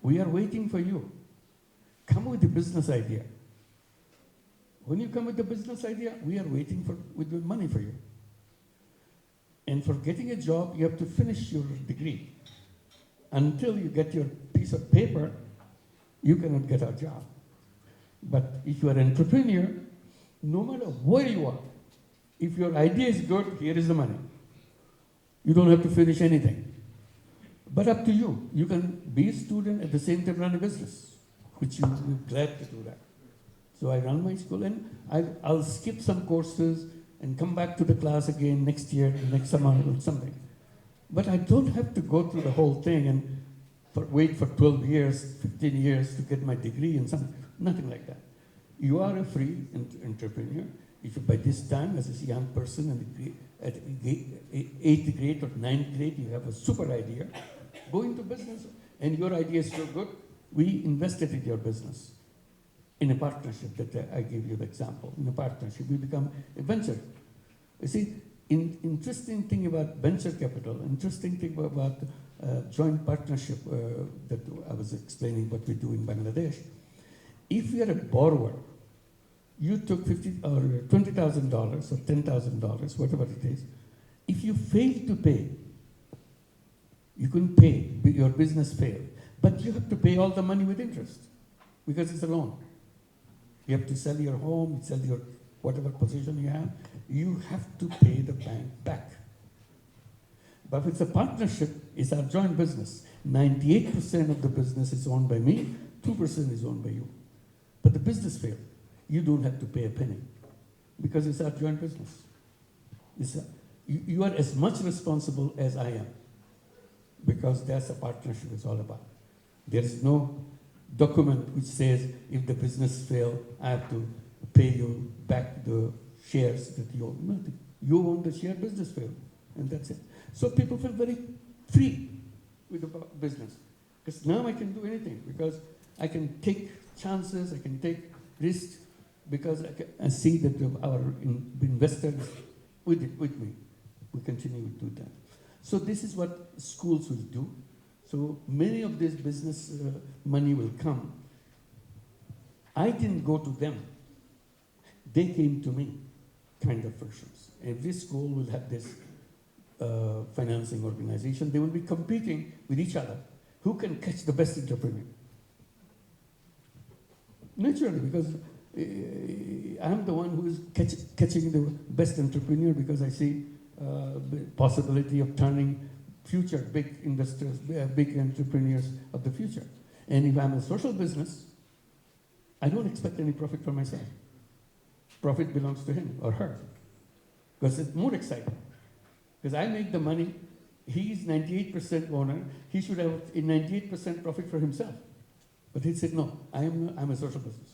We are waiting for you. Come with a business idea. When you come with the business idea, we are waiting with the money for you. And for getting a job, you have to finish your degree. Until you get your piece of paper, you cannot get a job. But if you are an entrepreneur, no matter where you are, if your idea is good, here is the money. You don't have to finish anything. But up to you. You can be a student at the same time run a business, which you will be glad to do that. So I run my school and I'll skip some courses and come back to the class again next year, next summer or something. But I don't have to go through the whole thing and wait for 12 years, 15 years to get my degree and something. Nothing like that. You are a free entrepreneur. If you, by this time, as a young person at 8th grade or 9th grade, you have a super idea, go into business, and your idea is so good, we invested in your business in a partnership that I gave you the example. In a partnership, we become a venture. You see, interesting thing about venture capital, interesting thing about joint partnership that I was explaining what we do in Bangladesh. If you are a borrower, you took $50,000 or $20,000 or $10,000, whatever it is. If you fail to pay, you couldn't pay, your business failed. But you have to pay all the money with interest because it's a loan. You have to sell your home, sell your whatever position you have. You have to pay the bank back. But if it's a partnership, it's our joint business. 98% of the business is owned by me, 2% is owned by you. But the business failed. You don't have to pay a penny because it's our joint business. You are as much responsible as I am because that's a partnership is all about. There is no document which says if the business fails, I have to pay you back the shares that you own. Nothing. You own the share, business failed, and that's it. So people feel very free with the business because now I can do anything because I can take chances, I can take risks. because I see that our investors with me. We continue to do that. So this is what schools will do. So many of this business money will come. I didn't go to them. They came to me, kind of versions. Every school will have this financing organization. They will be competing with each other. Who can catch the best entrepreneur? Naturally, because I'm the one who is catching the best entrepreneur, because I see the possibility of turning future big investors, big entrepreneurs of the future. And if I'm a social business, I don't expect any profit for myself. Profit belongs to him or her, because it's more exciting. Because I make the money, he's 98% owner, he should have a 98% profit for himself. But he said, no, I'm a social business.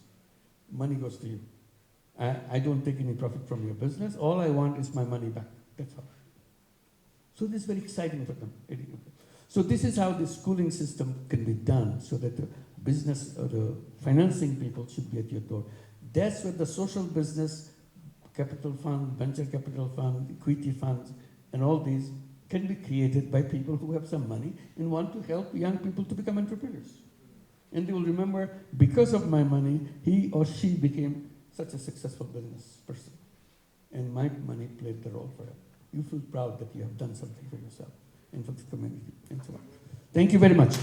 Money goes to you. I don't take any profit from your business. All I want is my money back. That's all. So this is very exciting for them. So this is how the schooling system can be done, so that the business or the financing people should be at your door. That's where the social business, capital fund, venture capital fund, equity funds, and all these can be created by people who have some money and want to help young people to become entrepreneurs. And they will remember, because of my money, he or she became such a successful business person. And my money played the role for him. You feel proud that you have done something for yourself and for the community and so on. Thank you very much.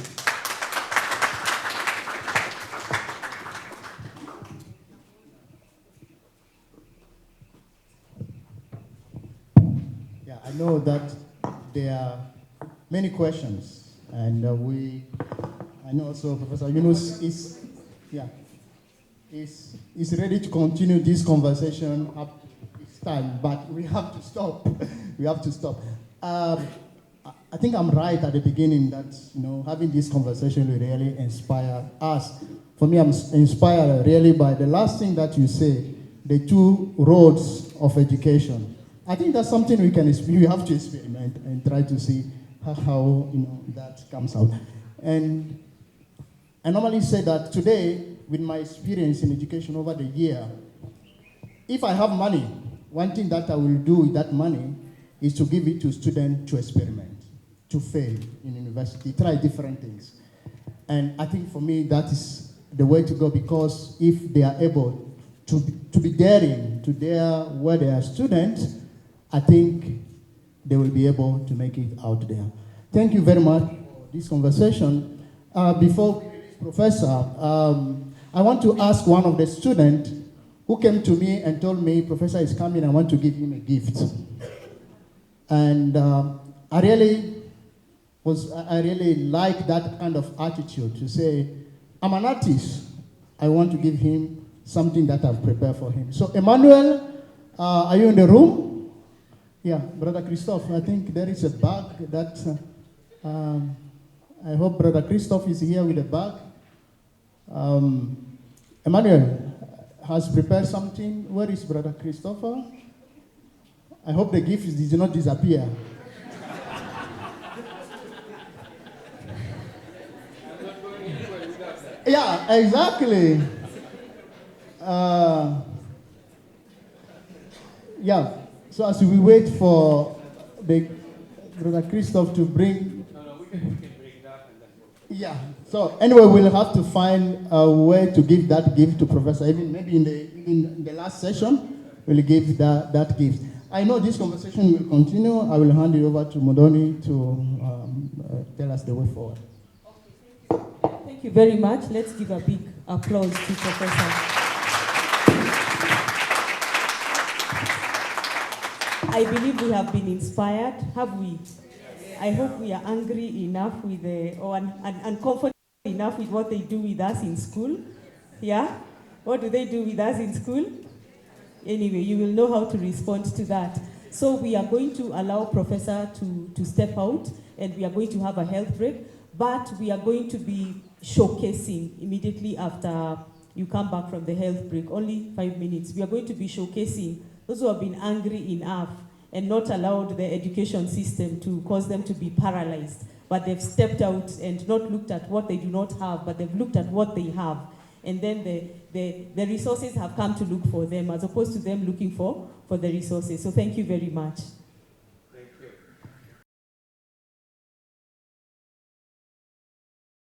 Yeah, I know that there are many questions, and I know also Professor Yunus is ready to continue this conversation up to this time, but we have to stop. We have to stop. I think I'm right at the beginning that, having this conversation will really inspire us. For me, I'm inspired really by the last thing that you say, the two roads of education. I think that's something we have to experiment and try to see how that comes out. And I normally say that today, with my experience in education over the year, if I have money, one thing that I will do with that money is to give it to students to experiment, to fail in university, try different things. And I think for me, that is the way to go, because if they are able to be daring, to dare where they are students, I think they will be able to make it out there. Thank you very much for this conversation. Before we release Professor, I want to ask one of the students who came to me and told me, Professor is coming, I want to give him a gift. And I really like that kind of attitude to say, I'm an artist. I want to give him something that I've prepared for him. So Emmanuel, are you in the room? Yeah, Brother Christophe, I think there is a bag that, I hope Brother Christophe is here with a bag. Emmanuel has prepared something. Where is Brother Christopher? I hope the gift did not disappear. Yeah, exactly. Yeah, so as we wait for the Brother Christophe to bring... No, we can bring it up and then... Yeah, so anyway, we'll have to find a way to give that gift to Professor. Even maybe in the last session, we'll give that gift. I know this conversation will continue. I will hand it over to Muthoni to tell us the way forward. Thank you very much. Let's give a big applause to Professor. I believe we have been inspired, have we? I hope we are angry enough with and uncomfortable enough with what they do with us in school. Yeah? What do they do with us in school? Anyway, you will know how to respond to that. So we are going to allow Professor to step out, and we are going to have a health break, but we are going to be showcasing immediately after you come back from the health break, only 5 minutes. We are going to be showcasing those who have been angry enough and not allowed the education system to cause them to be paralyzed, but they've stepped out and not looked at what they do not have, but they've looked at what they have. and then the resources have come to look for them, as opposed to them looking for the resources. So thank you very much.